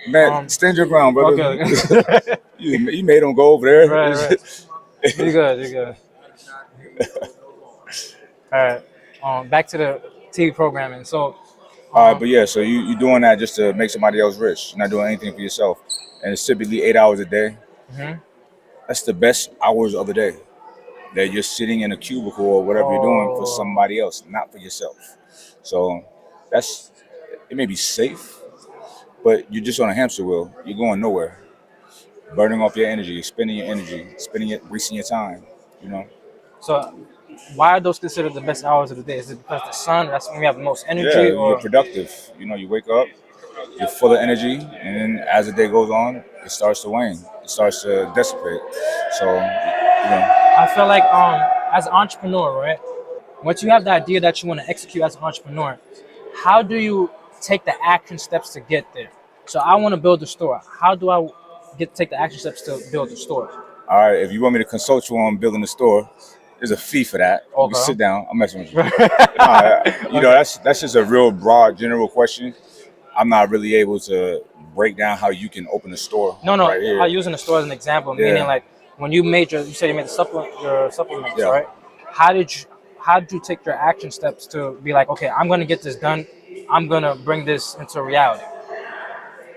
Man, stand your ground, brother. Okay. you made them go over there. Right. You're good. All right. Back to the TV programming. So. All right, but yeah, so you're doing that just to make somebody else rich. You're not doing anything for yourself, and it's typically 8 hours a day. Mm-hmm. That's the best hours of the day. That you're sitting in a cubicle or whatever you're doing for somebody else, not for yourself. So it may be safe, but you're just on a hamster wheel. You're going nowhere. Burning off your energy, wasting your time. So, why are those considered the best hours of the day? Is it because the sun? That's when we have the most energy. Yeah, you're productive. You wake up, you're full of energy, and then as the day goes on, it starts to wane. It starts to dissipate. So, I feel like as an entrepreneur, right? Once you have the idea that you want to execute as an entrepreneur, how do you take the action steps to get there? So I want to build a store. How do I take the action steps to build a store? All right, if you want me to consult you on building a store, there's a fee for that. You can Okay. sit down. I'm messing with you. Nah, you know, that's just a real broad, general question. I'm not really able to break down how you can open a store No, no. right here. I'm using the store as an example, meaning Yeah, like when you made you said you made your supplements, yeah. right? How did you how did you take your action steps to be like, okay, I'm gonna get this done. I'm gonna bring this into reality.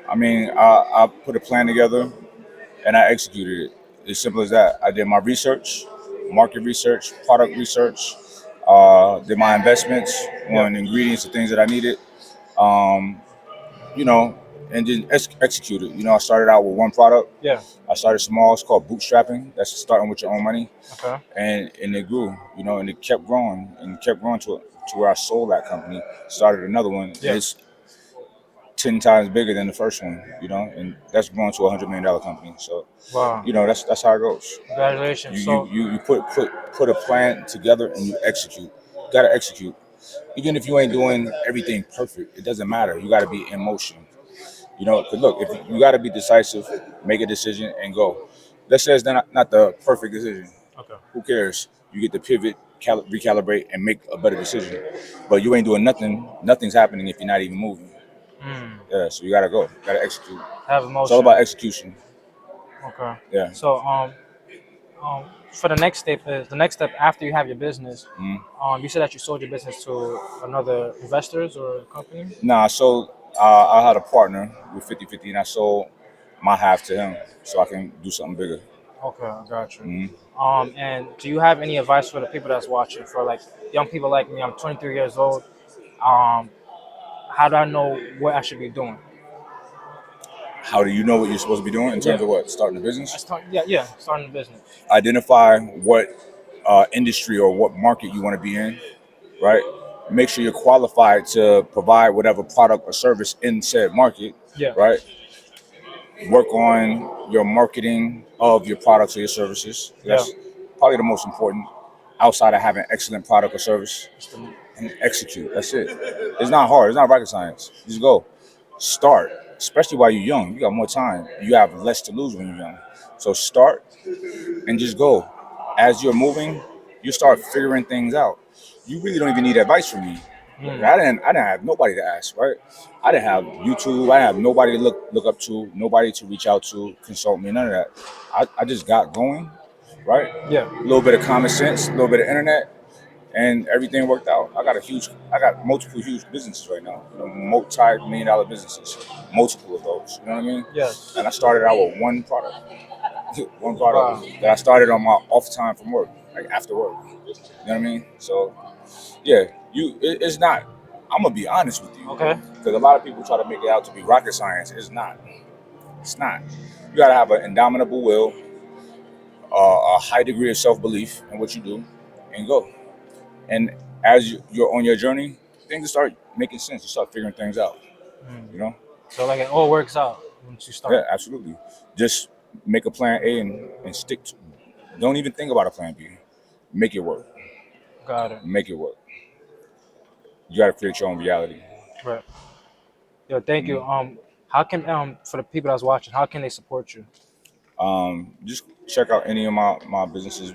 I mean, I put a plan together and I executed it. As simple as that. I did my research, market research, product research, did my investments Yeah. on ingredients and things that I needed. Um, you know, and then execute it. You know, I started out with one product. Yeah. I started small. It's called bootstrapping. That's starting with your own money, Okay. and it grew. You know, and it kept growing and kept growing to where I sold that company. Started another one. Yeah. It's 10 times bigger than the first one. You know, and that's growing to $100 million company. So, Wow. you know, that's how it goes. Congratulations. You So you you put a plan together and you execute. You gotta execute. Even if you ain't doing everything perfect, it doesn't matter. You gotta be in motion. You know, because look, if you got to be decisive, make a decision and go. Let's say it's not the perfect decision. okay. Who cares? You get to pivot, recalibrate, and make a better decision. But you ain't doing nothing. Nothing's happening if you're not even moving. Mm. Yeah, so you gotta go. You gotta execute. Have It's all emotion. about execution. Okay. Yeah. So for the next step after you have your business, Mhm. you said that you sold your business to another investors or company. Nah, so I had a partner with 50-50, and I sold my half to him so I can do something bigger. Okay, I got you. Mhm. And do you have any advice for the people that's watching? For like young people like me, I'm 23 years old. Um, how do I know what I should be doing? How do you know what you're supposed to be doing in terms Yeah, of what? Starting a business? yeah, starting a business. Identify what industry or what market you want to be in, right? Make sure you're qualified to provide whatever product or service in said market, Yeah, right? Work on your marketing of your products or your services. yeah. That's probably the most important outside of having excellent product or service, It's the- and execute. That's it. It's not hard. It's not rocket science. Just go. Start, especially while you're young. You got more time. You have less to lose when you're young. So start and just go. As you're moving, you start figuring things out. You really don't even need advice from me. Like, Mm, I didn't have nobody to ask, right? I didn't have YouTube. I didn't have nobody to look up to, nobody to reach out to, consult me, none of that. I just got going, right? yeah, A little bit of common sense, a little bit of internet, and everything worked out. I got multiple huge businesses right now, you know, multi-million-dollar businesses, multiple of those. You know what I mean? yes. And I started out with one product. One Wow. product that I started on my off time from work, like after work. You know what I mean? So yeah, it's not. I'm gonna be honest with you, Okay. because a lot of people try to make it out to be rocket science. It's not. It's not. You gotta have an indomitable will, a high degree of self belief in what you do, and go. And as you're on your journey, things start making sense. You start figuring things out. Mm. You know? So like it all works out once you Yeah, start. absolutely. Just make a plan A and stick to. Don't even think about a plan B. Make it work. Got it. Make it work. You got to create your own reality. Right. Yo, thank you. Mhm. How can for the people that's watching, how can they support you? Just check out any of my businesses.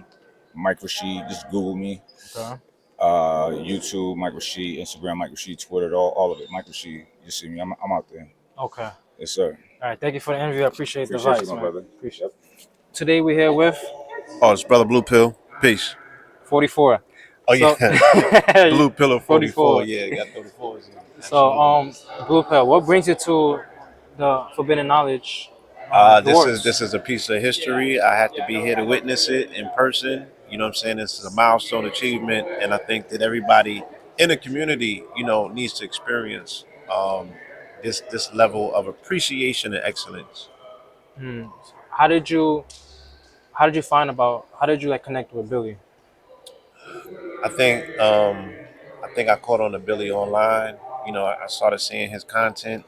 Mike Rashid. Just Google me. Okay. YouTube, Mike Rashid. Instagram, Mike Rashid. Twitter, all of it. Mike Rashid. You see me. I'm out there. Okay. Yes, sir. All right. Thank you for the interview. I appreciate the Appreciate you, advice, my man. brother. Appreciate it. Today we're here with Oh, it's Brother Blue Pill. Peace. 44. Oh, So yeah. Blue Pillar 44. 44. Yeah, got 34s in. So Absolutely. Blue Pill, what brings you to the Forbidden Knowledge This is Awards? this is a piece of history. I had to be here to witness it in person. You know what I'm saying? This is a milestone achievement, and I think that everybody in the community, needs to experience this level of appreciation and excellence. Hmm. How did you how did you like connect with Billy? I think I caught on to Billy online. I started seeing his content.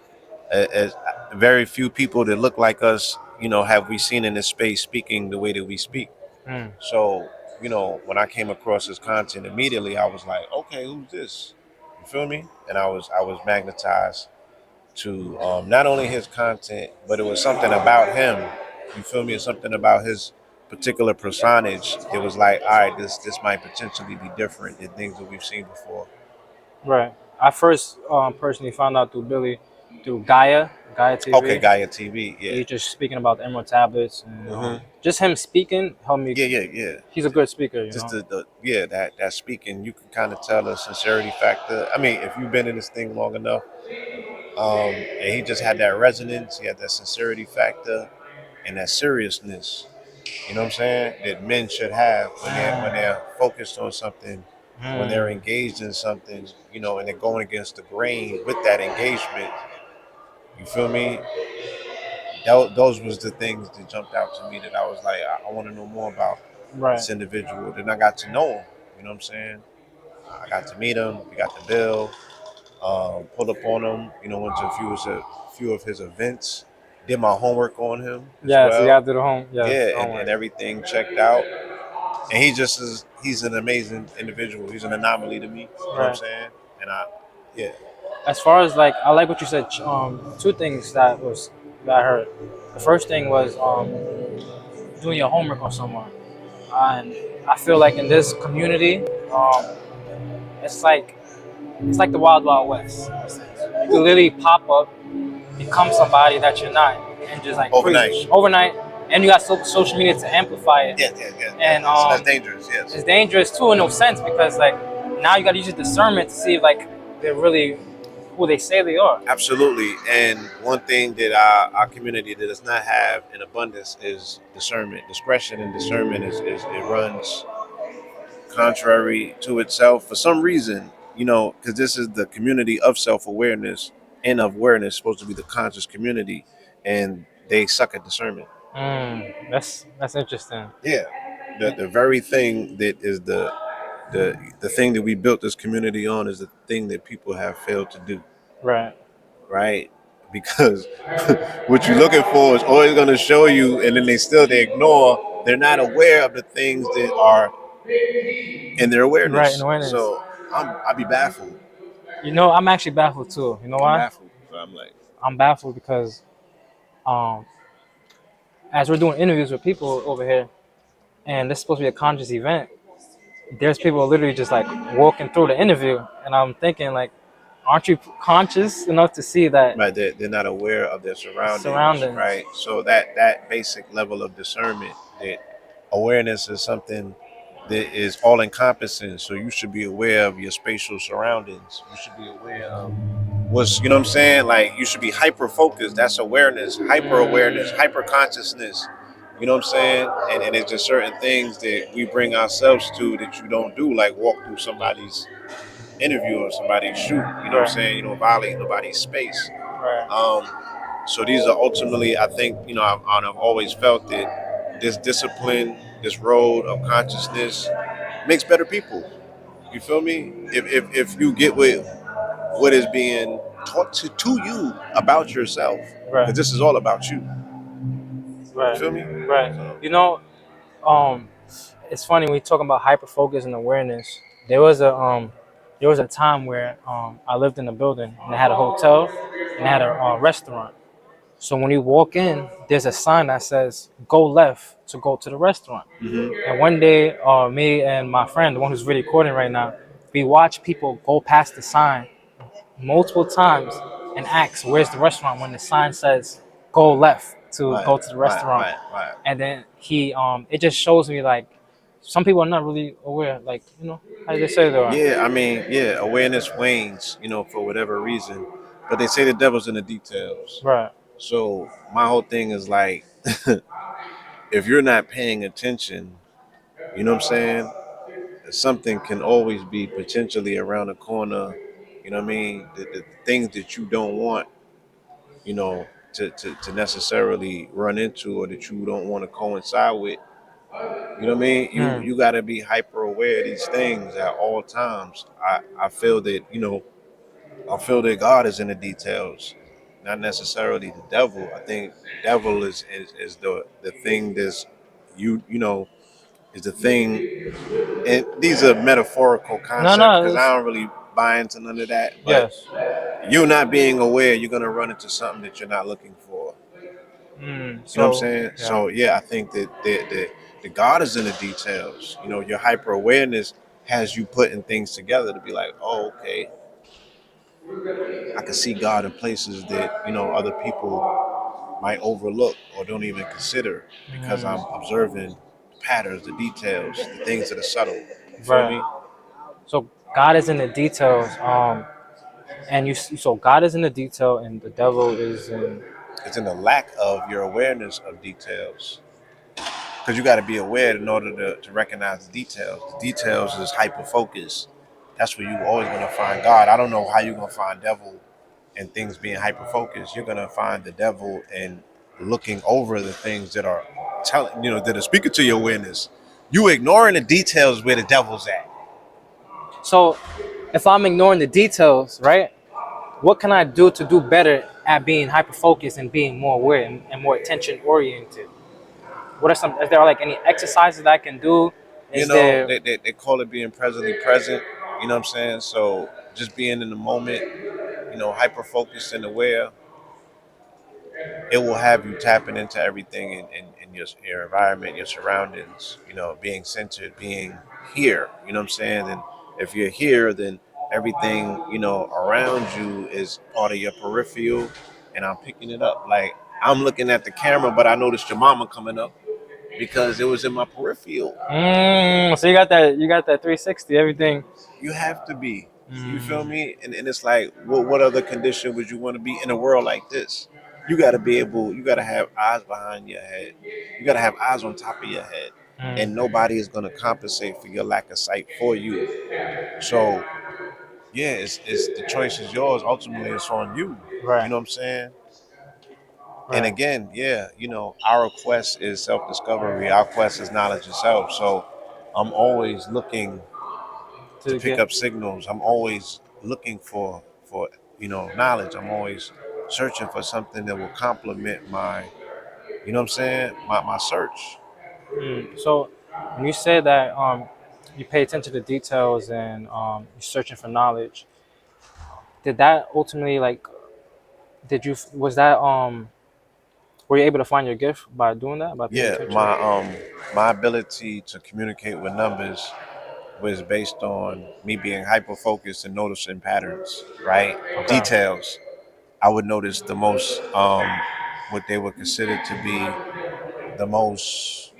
As very few people that look like us, have we seen in this space speaking the way that we speak. Hmm. So, when I came across his content immediately, I was like, okay, who's this? You feel me? And I was magnetized to not only his content, but it was something about him. You feel me? It's something about his particular personage, it was like, all right, this might potentially be different than things that we've seen before. Right. I first personally found out through Billy, through Gaia Okay, TV. Gaia TV, yeah. He just speaking about the Emerald Tablets, and just him speaking helped me. Yeah. He's a good speaker, Just that speaking, you can kind of tell the sincerity factor. I mean, if you've been in this thing long enough, and he just had that resonance, he had that sincerity factor and that seriousness. You know what I'm saying? That men should have when they're focused on something, when they're engaged in something, and they're going against the grain with that engagement. You feel me? Those was the things that jumped out to me that I was like, I want to know more about this individual. Then I got to know him. You know what I'm saying? I got to meet him. We got the bill. Pulled up on him. Went to a few of his events. Did my homework on him as Yes, you well. gotta do the home. Yes, Yeah, and everything checked out. And he's an amazing individual. He's an anomaly to me. You know what I'm saying? And yeah. As far as like, I like what you said. Two things that I heard. The first thing was doing your homework on someone, and I feel like in this community, it's like the wild wild west. You can literally pop up, become somebody that you're not, and just like overnight. And you got social media to amplify it. Yeah. And so that's dangerous. Yes, it's dangerous too in no sense, because like now you got to use your discernment to see if like they're really who they say they are. Absolutely. And one thing that our community that does not have in abundance is discernment. Discretion and discernment is it runs contrary to itself for some reason, because this is the community of self-awareness and of awareness, supposed to be the conscious community, and they suck at discernment. That's interesting. Yeah, the very thing that is the thing that we built this community on is the thing that people have failed to do. Right, because what you're looking for is always going to show you, and then they ignore. They're not aware of the things that are in their awareness. Right, in awareness. So I'll be baffled. I'm actually baffled too. You know why? I'm baffled. So I'm baffled because as we're doing interviews with people over here, and this is supposed to be a conscious event, there's people literally just like walking through the interview, and I'm thinking like, aren't you conscious enough to see that? Right, they're not aware of their surroundings. Right, so that basic level of discernment, that awareness is something that is all encompassing. So you should be aware of your spatial surroundings. You should be aware of what's, you know what I'm saying? Like, you should be hyper focused. That's awareness, hyper awareness, hyper consciousness. You know what I'm saying? And it's just certain things that we bring ourselves to that you don't do, like walk through somebody's interview or somebody's shoot. You know what I'm saying? You don't violate nobody's space. So these are ultimately, I think, I've always felt that this discipline, this road of consciousness makes better people. You feel me? If you get with what is being taught to you about yourself, because this is all about you. Right. You feel me? Right. It's funny when we talking about hyper focus and awareness. There was a time where I lived in a building and they had a hotel and they had a restaurant. So when you walk in, there's a sign that says "Go left" to go to the restaurant. And one day, me and my friend, the one who's really recording right now, we watched people go past the sign multiple times and ask, "Where's the restaurant?" When the sign says "Go left" to go to the restaurant. Right. And then it just shows me like some people are not really aware, like, how do they say they are? Yeah, I mean, awareness wanes, for whatever reason. But they say the devil's in the details. Right. So my whole thing is like, if you're not paying attention, you know what I'm saying? Something can always be potentially around the corner. You know what I mean? The things that you don't want, to necessarily run into, or that you don't want to coincide with. You know what I mean? You got to be hyper aware of these things at all times. I feel that, I feel that God is in the details, not necessarily the devil. I think the devil is the thing that's is the thing. And these are metaphorical concepts because I don't really buy into none of that. But you not being aware, you're gonna run into something that you're not looking for. You know what I'm saying? Yeah. So I think that the God is in the details. You know, your hyper awareness has you putting things together to be like, oh, okay, I can see God in places that, you know, other people might overlook or don't even consider because I'm observing the patterns, the details, the things that are subtle. You feel Right. me? So God is in the details. And so God is in the detail, and the devil is in. It's in the lack of your awareness of details. Because you got to be aware in order to recognize the details. The details is hyper focus. That's where you always going to find God. I don't know how you're going to find devil and things being hyper focused. You're going to find the devil in looking over the things that are telling, you know, that are speaking to your awareness. You ignoring the details where the devil's at. So, if I'm ignoring the details, right? What can I do to do better at being hyper focused and being more aware and more attention oriented? What are some? Is there like any exercises that I can do? You Is know, there? they call it being presently present. You know what I'm saying? So just being in the moment, you know, hyper focused and aware, it will have you tapping into everything in your environment, your surroundings, you know, being centered, being here, you know what I'm saying? And if you're here, then everything, you know, around you is part of your peripheral, and I'm picking it up. Like, I'm looking at the camera, but I noticed your mama coming up because it was in my peripheral. So you got that 360 everything. You have to be. You feel me? And it's like, what other condition would you want to be in a world like this? You got to be able, you got to have eyes behind your head. You got to have eyes on top of your head. And nobody is going to compensate for your lack of sight for you. So, yeah, it's the choice is yours. Ultimately, it's on you. You Right. know what I'm saying? And Right. again, yeah, you know, our quest is self-discovery. Our quest is knowledge itself. So I'm always looking to To pick get. up signals. I'm always looking for you know knowledge. I'm always searching for something that will complement my you know what I'm saying my search. So when you say that you pay attention to details and you're searching for knowledge, did that ultimately like did you was that were you able to find your gift by doing that by paying Yeah, attention? my ability to communicate with numbers was based on me being hyper focused and noticing patterns, right? Okay. Details. I would notice the most what they would consider to be the most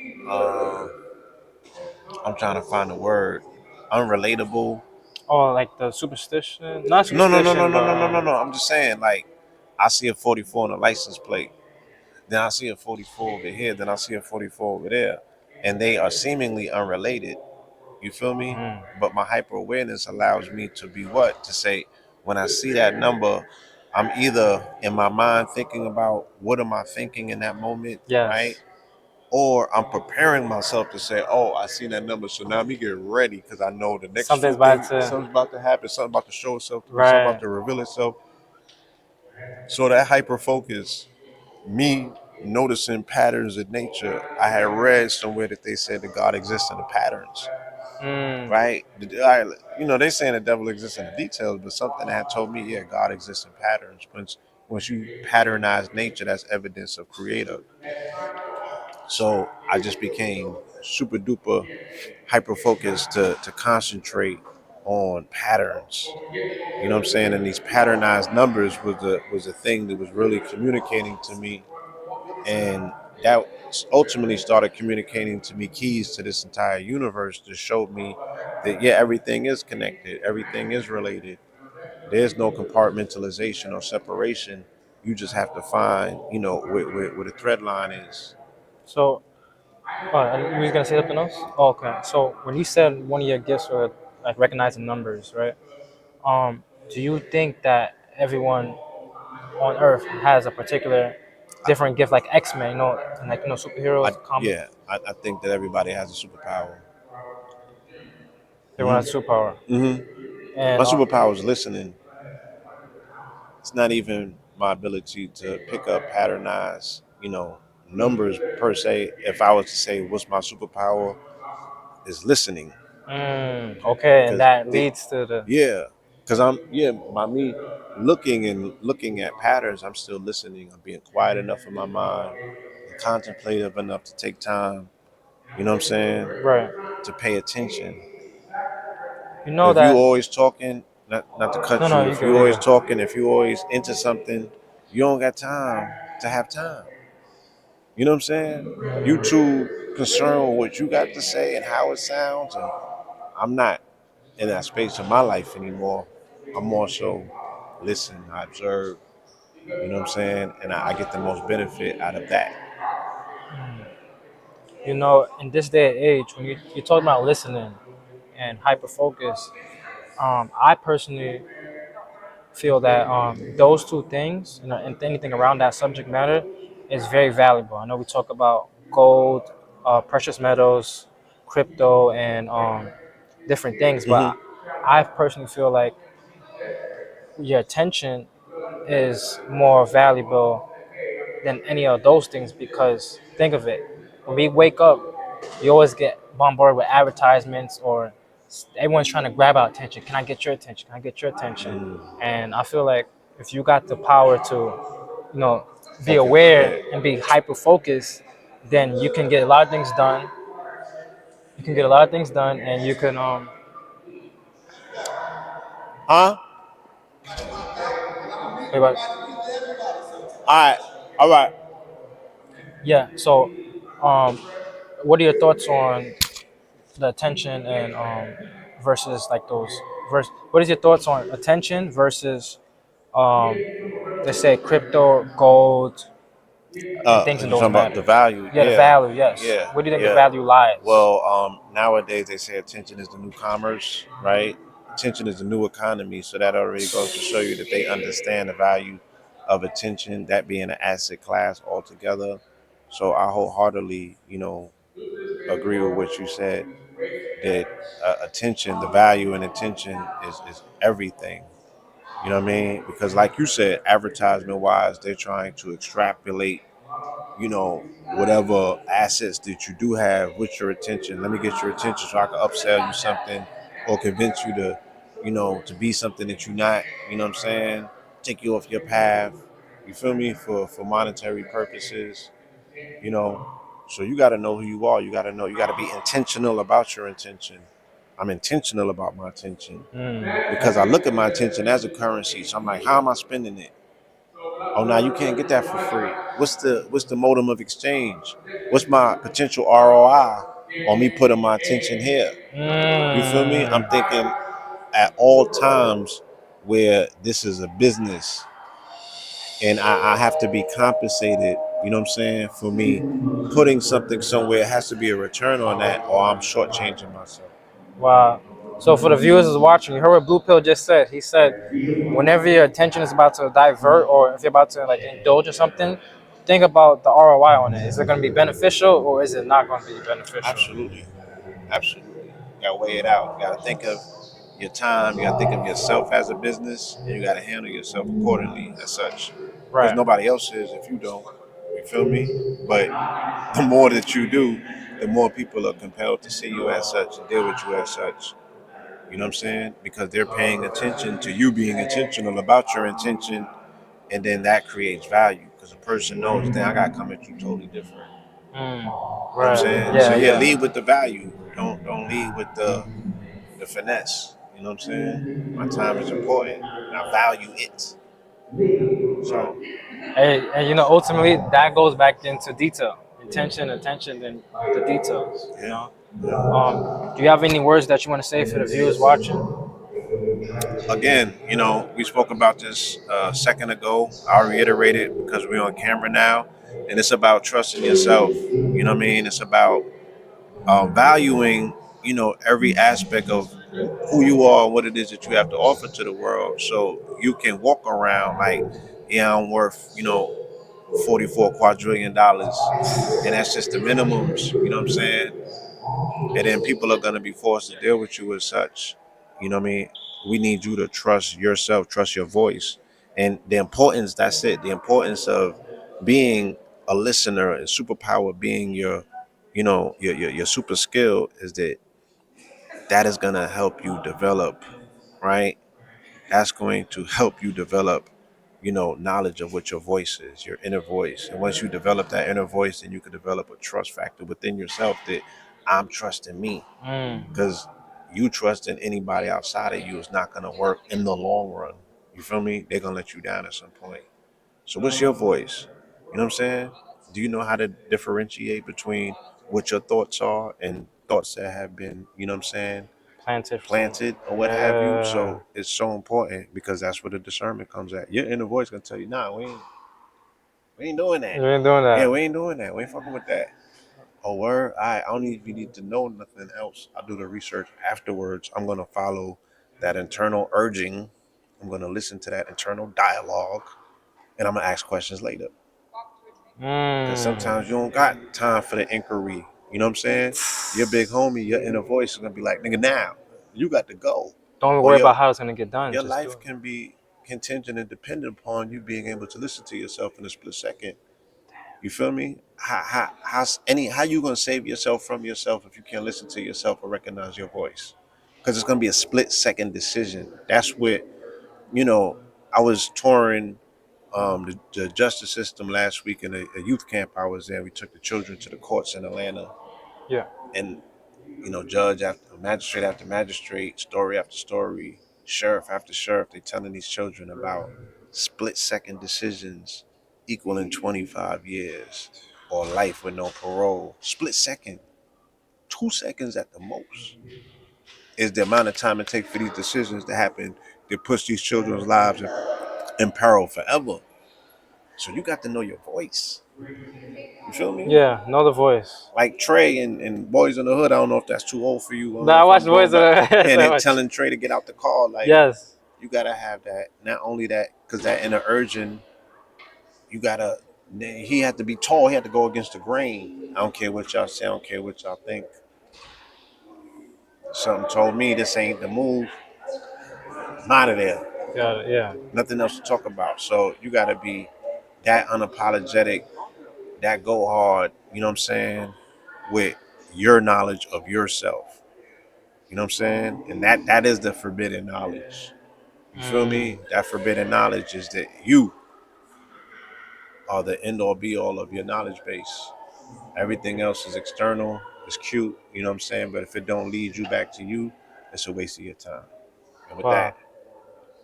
I'm trying to find the word unrelatable. Oh, like the superstition? Not No, no, no, no, superstition, no, but no, no, no, no. I'm just saying, like, I see a 44 on a license plate. Then I see a 44 over here. Then I see a 44 over there. And they are seemingly unrelated. You feel me? But my hyper awareness allows me to be what? To say, when I see that number, I'm either in my mind thinking about what am I thinking in that moment, right? yes, Or I'm preparing myself to say, "Oh, I see that number, so now let me get ready because I know the next something's few about things, to something's about to happen, something about to show itself to me, something about right. to reveal itself." So that hyper focus, me noticing patterns in nature. I had read somewhere that they said that God exists in the patterns, Mm. right? You know, they saying the devil exists in the details, but something that had told me, yeah, God exists in patterns. Once you patternize nature, that's evidence of creator. So I just became super duper hyper focused to concentrate on patterns. You know what I'm saying? And these patternized numbers was the thing that was really communicating to me, and that ultimately started communicating to me keys to this entire universe that showed me that yeah, everything is connected, everything is related. There's no compartmentalization or separation. You just have to find, you know, where the thread line is. So, you was gonna say something else? Oh, okay. So when you said one of your gifts were like recognizing numbers, right? Do you think that everyone on Earth has a particular different gift, like X Men, and like superheroes, comic? I think that everybody has a superpower. Everyone has a superpower, My and superpower is listening. It's not even my ability to pick up patternized, you know, numbers per se. If I was to say what's my superpower, is listening. okay, and Because that leads to the. yeah, because by me looking at patterns, I'm still listening. I'm being quiet enough in my mind and contemplative enough to take time, You know what I'm saying? Right. To pay attention. You know If you that. always talking, not to No, cut no, you, you if you good, you always good. talking, if you always into something, you don't got time to have time. You know what I'm saying? You too concerned with what you got to say and how it sounds, and I'm not in that space of my life anymore. I'm more so listen, I observe, you know what I'm saying? And I get the most benefit out of that. You know, in this day and age, when you talk about listening and hyper focus, I personally feel that those two things, and anything around that subject matter, is very valuable. I know we talk about gold, precious metals, crypto, and different things, but Mm-hmm. I personally feel like your attention is more valuable than any of those things because think of it, when we wake up, you always get bombarded with advertisements or everyone's trying to grab our attention. Can I get your attention? Can I get your attention? And I feel like if you got the power to, you know, be Focus, aware yeah. and be hyper focused, then you can get a lot of things done. You can get a lot of things done, and you can Huh? wait, what? Alright. Alright. Yeah. So, um, what are your thoughts on the attention and versus like those versus? What is your thoughts on attention versus um, let's say crypto, gold, and things in You're those talking about the matters? value, Yeah, the yeah. value. Yes. Yeah, Where do you think the yeah. value lies? Well, nowadays they say attention is the new commerce, right? Attention is the new economy, so that already goes to show you that they understand the value of attention, that being an asset class altogether. So I wholeheartedly, agree with what you said. That attention, the value in attention is everything. You know what I mean? Because like you said, advertisement wise, they're trying to extrapolate whatever assets that you do have with your attention. Let me get your attention so I can upsell you something or convince you to, to be something that you're not, you know what I'm saying? Take you off your path. You feel me? For monetary purposes, you know. So you gotta know who you are. You gotta be intentional about your intention. I'm intentional about my attention because I look at my attention as a currency. So I'm like, how am I spending it? Oh, now you can't get that for free. What's the modem of exchange? What's my potential ROI on me putting my attention here? You feel me? I'm Mm, thinking at all times where this is a business and I have to be compensated, you know what I'm saying, for me putting something somewhere, it has to be a return on that or I'm shortchanging myself. wow. So for the viewers who's watching, you heard what Blue Pill just said. He said, whenever your attention is about to divert or if you're about to like indulge in something, think about the ROI on it. Is it going to be beneficial or is it not going to be beneficial? Absolutely. Absolutely. You gotta weigh it out. You gotta think of your time, you gotta think of yourself as a business, and you gotta handle yourself accordingly as such. Because Right. nobody else is if you don't. You feel me? But the more that you do, the more people are compelled to see you as such and deal with you as such. You know what I'm saying? Because they're paying attention to you being intentional about your intention, and then that creates value. Because a person knows, then I gotta come at you totally different. Mm, You know what I'm right. saying? So Yeah, yeah, yeah. lead with the value. Don't lead with the finesse. You know what I'm saying? My time is important and I value it. Right. So And you know, ultimately, that goes back into detail, intention, attention, and the details. You yeah, know, yeah. do you have any words that you want to say for the viewers watching? Again, we spoke about this a second ago. I'll reiterate it because we're on camera now, and it's about trusting yourself. You know what I mean? It's about valuing, every aspect of who you are and what it is that you have to offer to the world, so you can walk around like, yeah, I'm worth, $44 quadrillion, and that's just the minimums. You know what I'm saying? And then people are gonna be forced to deal with you as such. You know what I mean? We need you to trust yourself, trust your voice, and the importance. That's it. The importance of being a listener and superpower being your super skill is that is gonna help you develop, right? That's going to help you develop, knowledge of what your voice is, your inner voice. And once you develop that inner voice, then you can develop a trust factor within yourself that I'm trusting me. Because you trusting anybody outside of you is not going to work in the long run. You feel me? They're going to let you down at some point. So what's your voice? You know what I'm saying? Do you know how to differentiate between what your thoughts are and thoughts that have been, you know what I'm saying, planted or what have you? So it's so important because that's where the discernment comes at. Your inner voice going to tell you, nah, we ain't doing that. You ain't doing that. Yeah, we ain't doing that. We ain't fucking with that. Oh, word? I don't even need to know nothing else. I'll do the research afterwards. I'm going to follow that internal urging. I'm going to listen to that internal dialogue. And I'm going to ask questions later. Because sometimes you don't got time for the inquiry. You know what I'm saying? Your big homie, your inner voice is going to be like, nigga, now, you got to go. Don't worry about how it's going to get done. Your life can be contingent and dependent upon you being able to listen to yourself in a split second. You feel me? How you gonna save yourself from yourself if you can't listen to yourself or recognize your voice? Because it's gonna be a split second decision. That's what, you know. I was touring the justice system last week in a youth camp I was there. We took the children to the courts in Atlanta. Yeah. And judge after magistrate, story after story, sheriff after sheriff, they telling these children about split second decisions equaling 25 years or life with no parole. Split second, 2 seconds at the most is the amount of time it takes for these decisions to happen that puts these children's lives in peril forever. So you got to know your voice. You feel me? Yeah, know the voice. Like Trey and Boys in the Hood. I don't know if that's too old for you. I watched Boys in the Hood. And they're telling Trey to get out the car. Like, yes. You gotta have that. Not only that, because that inner urging, you gotta. He had to be tall. He had to go against the grain. I don't care what y'all say. I don't care what y'all think. Something told me this ain't the move. I'm out of there. Got it. Yeah. Nothing else to talk about. So you gotta be that unapologetic, that go hard. You know what I'm saying? With your knowledge of yourself. You know what I'm saying? And that is the forbidden knowledge. You feel me? That forbidden knowledge is that you are the end all be all of your knowledge base. Everything else is external, it's cute, you know what I'm saying? But if it don't lead you back to you, it's a waste of your time. And with that,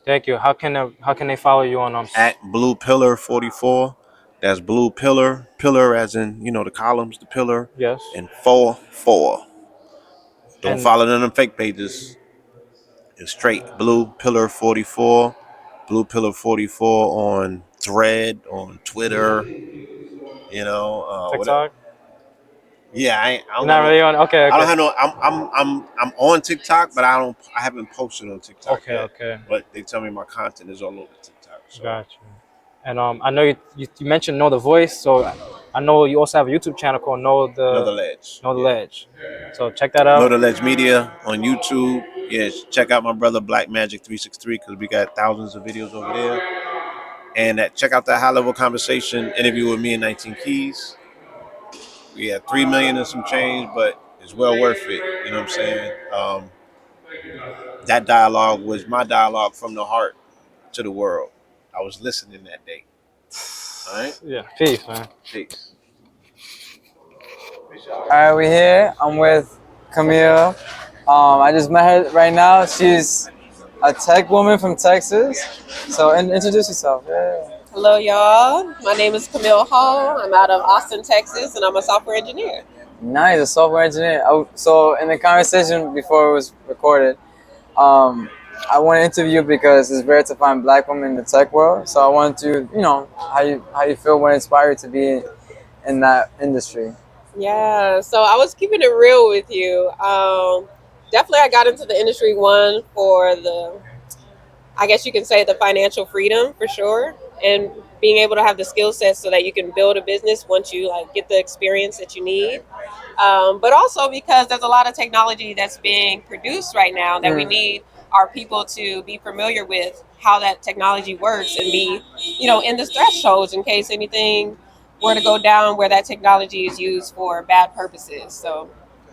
thank you. How can they follow you on at Blue Pillar 44? That's Blue Pillar, pillar as in, the columns, the pillar. Yes. And 4. Don't follow them on fake pages. It's straight Blue Pillar 44. Blue Pillar 44 on Thread, on Twitter, TikTok. Whatever. Yeah, I don't not really on. Okay. I don't have no. I'm on TikTok, but I haven't posted on TikTok yet. Okay. But they tell me my content is all over TikTok. So. Gotcha. And I know you mentioned Know the Voice, so I know you also have a YouTube channel called Know the Ledge. Know the Ledge. So check that out. Know the Ledge Media on YouTube. Yes, check out my brother Black Magic 363 because we got thousands of videos over there. And check out that high level conversation interview with me and 19 Keys. We had 3 million and some change, but it's well worth it. You know what I'm saying? That dialogue was my dialogue from the heart to the world. I was listening that day. All right? Yeah. Peace, man. Peace. All right, we're here. I'm with Camille. I just met her right now. She's a tech woman from Texas. So introduce yourself. Yeah. Hello, y'all. My name is Camille Hall. I'm out of Austin, Texas, and I'm a software engineer. Nice, a software engineer. So in the conversation before it was recorded, I want to interview you because it's rare to find Black women in the tech world. So I want to, how you feel when inspired to be in that industry. Yeah, so I was keeping it real with you. Definitely, I got into the industry for I guess you can say the financial freedom for sure, and being able to have the skill sets so that you can build a business once you get the experience that you need. But also because there's a lot of technology that's being produced right now that we need our people to be familiar with how that technology works and be, in the thresholds in case anything were to go down where that technology is used for bad purposes. So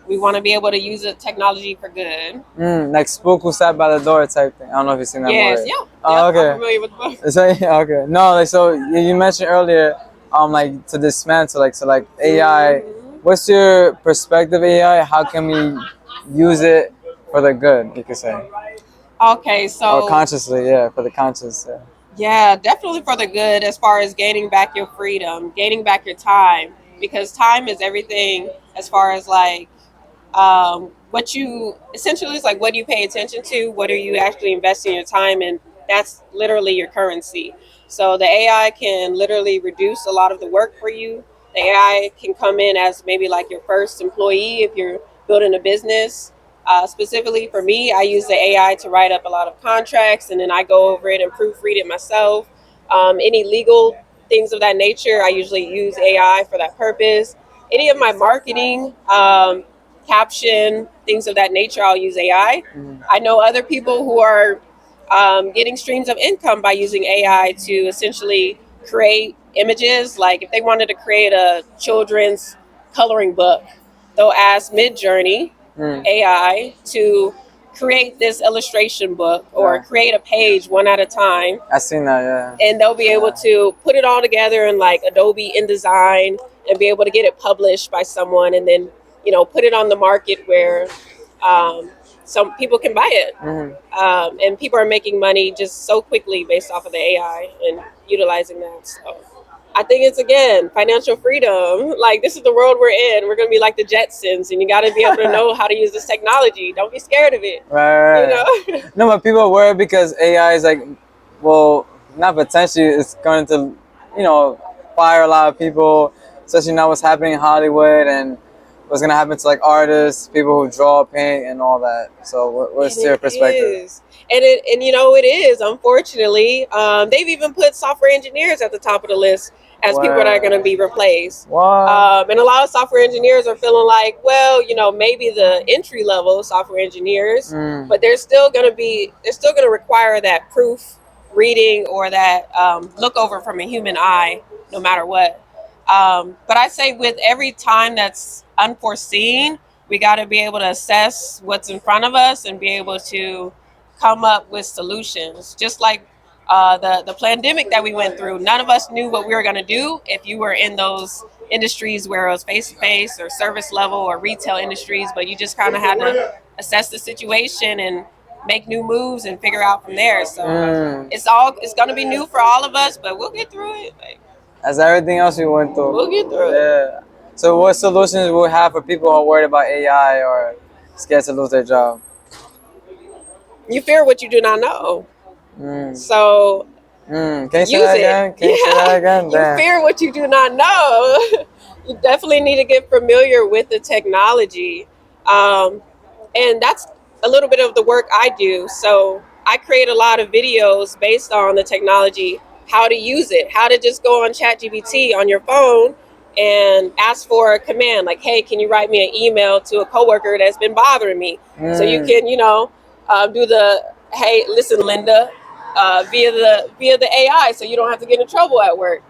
we want to be able to use the technology for good. Like spook who sat by the door type thing. I don't know if you've seen that movie. Yes, yeah. Oh, okay. I'm familiar with the book. Okay. No, so you mentioned earlier, to dismantle, AI what's your perspective of AI? How can we use it for the good, you could say? Okay, Or so consciously, yeah, for the conscious. Yeah. yeah, definitely for the good as far as gaining back your freedom, gaining back your time, because time is everything as far as like what you essentially is like what do you pay attention to, what are you actually investing your time in, that's literally your currency. So the AI can literally reduce a lot of the work for you. The AI can come in as maybe like your first employee if you're building a business. Specifically for me, I use the AI to write up a lot of contracts, and then I go over it and proofread it myself. Any legal things of that nature, I usually use AI for that purpose. Any of my marketing, caption, things of that nature, I'll use AI. I know other people who are getting streams of income by using AI to essentially create images. Like if they wanted to create a children's coloring book, they'll ask Midjourney AI to create this illustration book or Yeah. create a page one at a time, I seen that, yeah. and they'll be able to put it all together in like Adobe InDesign and be able to get it published by someone, and then put it on the market where um, some people can buy it. And people are making money just so quickly based off of the AI and utilizing that. So I think it's again financial freedom. Like this is the world we're in. We're gonna be like the Jetsons, and you got to be able to know how to use this technology. Don't be scared of it. Right. No, but people are worried because AI is like, well, not potentially, it's going to, fire a lot of people, especially now what's happening in Hollywood and what's going to happen to like artists, people who draw, paint, and all that. So what's your perspective? Is. And it is, unfortunately. They've even put software engineers at the top of the list as people that are going to be replaced. And a lot of software engineers are feeling like, well, maybe the entry level software engineers, but they're still going to require that proof reading or that look over from a human eye, no matter what. But I say with every time that's unforeseen, we got to be able to assess what's in front of us and be able to come up with solutions. Just like the pandemic that we went through, none of us knew what we were going to do. If you were in those industries where it was face to face or service level or retail industries, but you just kind of had to assess the situation and make new moves and figure out from there. So it's going to be new for all of us, but we'll get through it. As everything else we went through. We'll get through it. Yeah. So what solutions will we have for people who are worried about AI or scared to lose their job? You fear what you do not know. So Can you say that again? Can you say that again? You fear what you do not know. You definitely need to get familiar with the technology. And that's a little bit of the work I do. So I create a lot of videos based on the technology, how to use it, how to just go on ChatGPT on your phone and ask for a command like, hey, can you write me an email to a coworker that's been bothering me? So you can, do the, hey, listen, Linda, via the AI, so you don't have to get in trouble at work.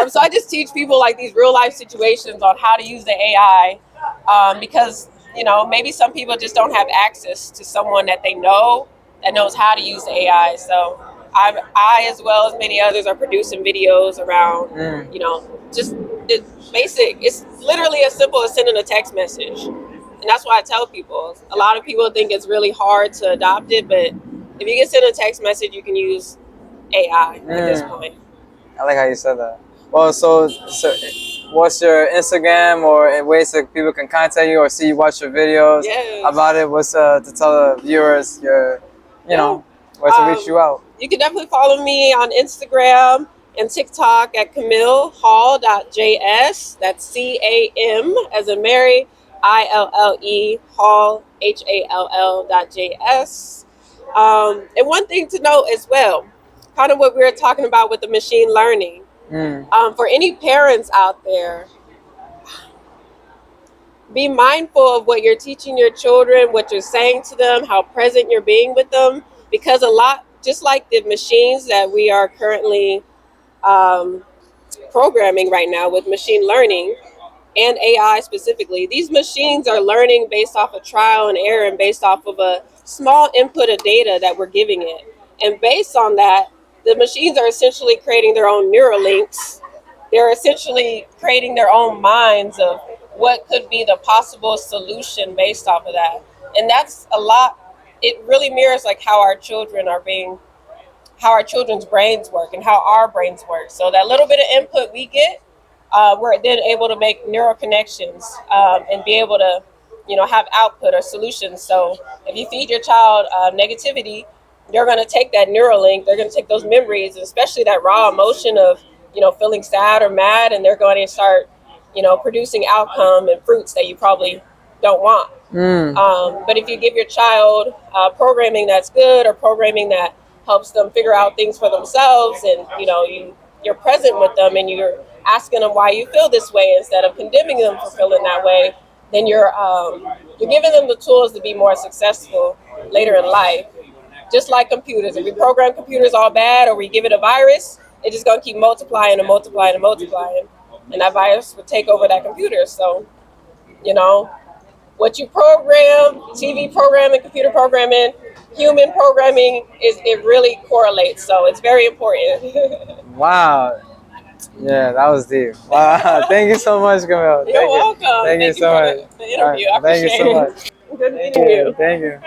So I just teach people like these real life situations on how to use the AI, because maybe some people just don't have access to someone that they know that knows how to use the AI. So I as well as many others are producing videos around, just basic. It's literally as simple as sending a text message. And that's why I tell people, a lot of people think it's really hard to adopt it, but if you can send a text message, you can use AI at this point. I like how you said that. Well, so what's your Instagram or ways that people can contact you or see you watch your videos about it? What's to tell the viewers your, where to reach you out? You can definitely follow me on Instagram and TikTok at CamilleHall.js. That's CAM as in Mary, ILLE Hall HALL.js. And one thing to note as well, kind of what we were talking about with the machine learning. For any parents out there, be mindful of what you're teaching your children, what you're saying to them, how present you're being with them, because a lot, just like the machines that we are currently programming right now with machine learning and AI specifically, these machines are learning based off of trial and error and based off of a small input of data that we're giving it. And based on that, the machines are essentially creating their own neural links. They're essentially creating their own minds of what could be the possible solution based off of that. And that's a lot. It really mirrors like how our children's brains work and how our brains work. So that little bit of input we get, we're then able to make neural connections and be able to, have output or solutions. So if you feed your child negativity, they're going to take that neural link, they're going to take those memories, especially that raw emotion of, feeling sad or mad, and they're going to start, producing outcome and fruits that you probably don't want. But if you give your child programming that's good, or programming that helps them figure out things for themselves, and you're present with them and you're asking them why you feel this way instead of condemning them for feeling that way, then you're giving them the tools to be more successful later in life. Just like computers, if we program computers all bad or we give it a virus, it's just going to keep multiplying and multiplying and multiplying, and that virus would take over that computer. So what you program, TV programming, computer programming, human programming, it really correlates. So it's very important. Wow. Yeah, that was deep. Wow. Thank you so much, Camille. You're welcome. Thank you so much. For the interview. I appreciate it. Thank you so much. Good meeting you. Thank you.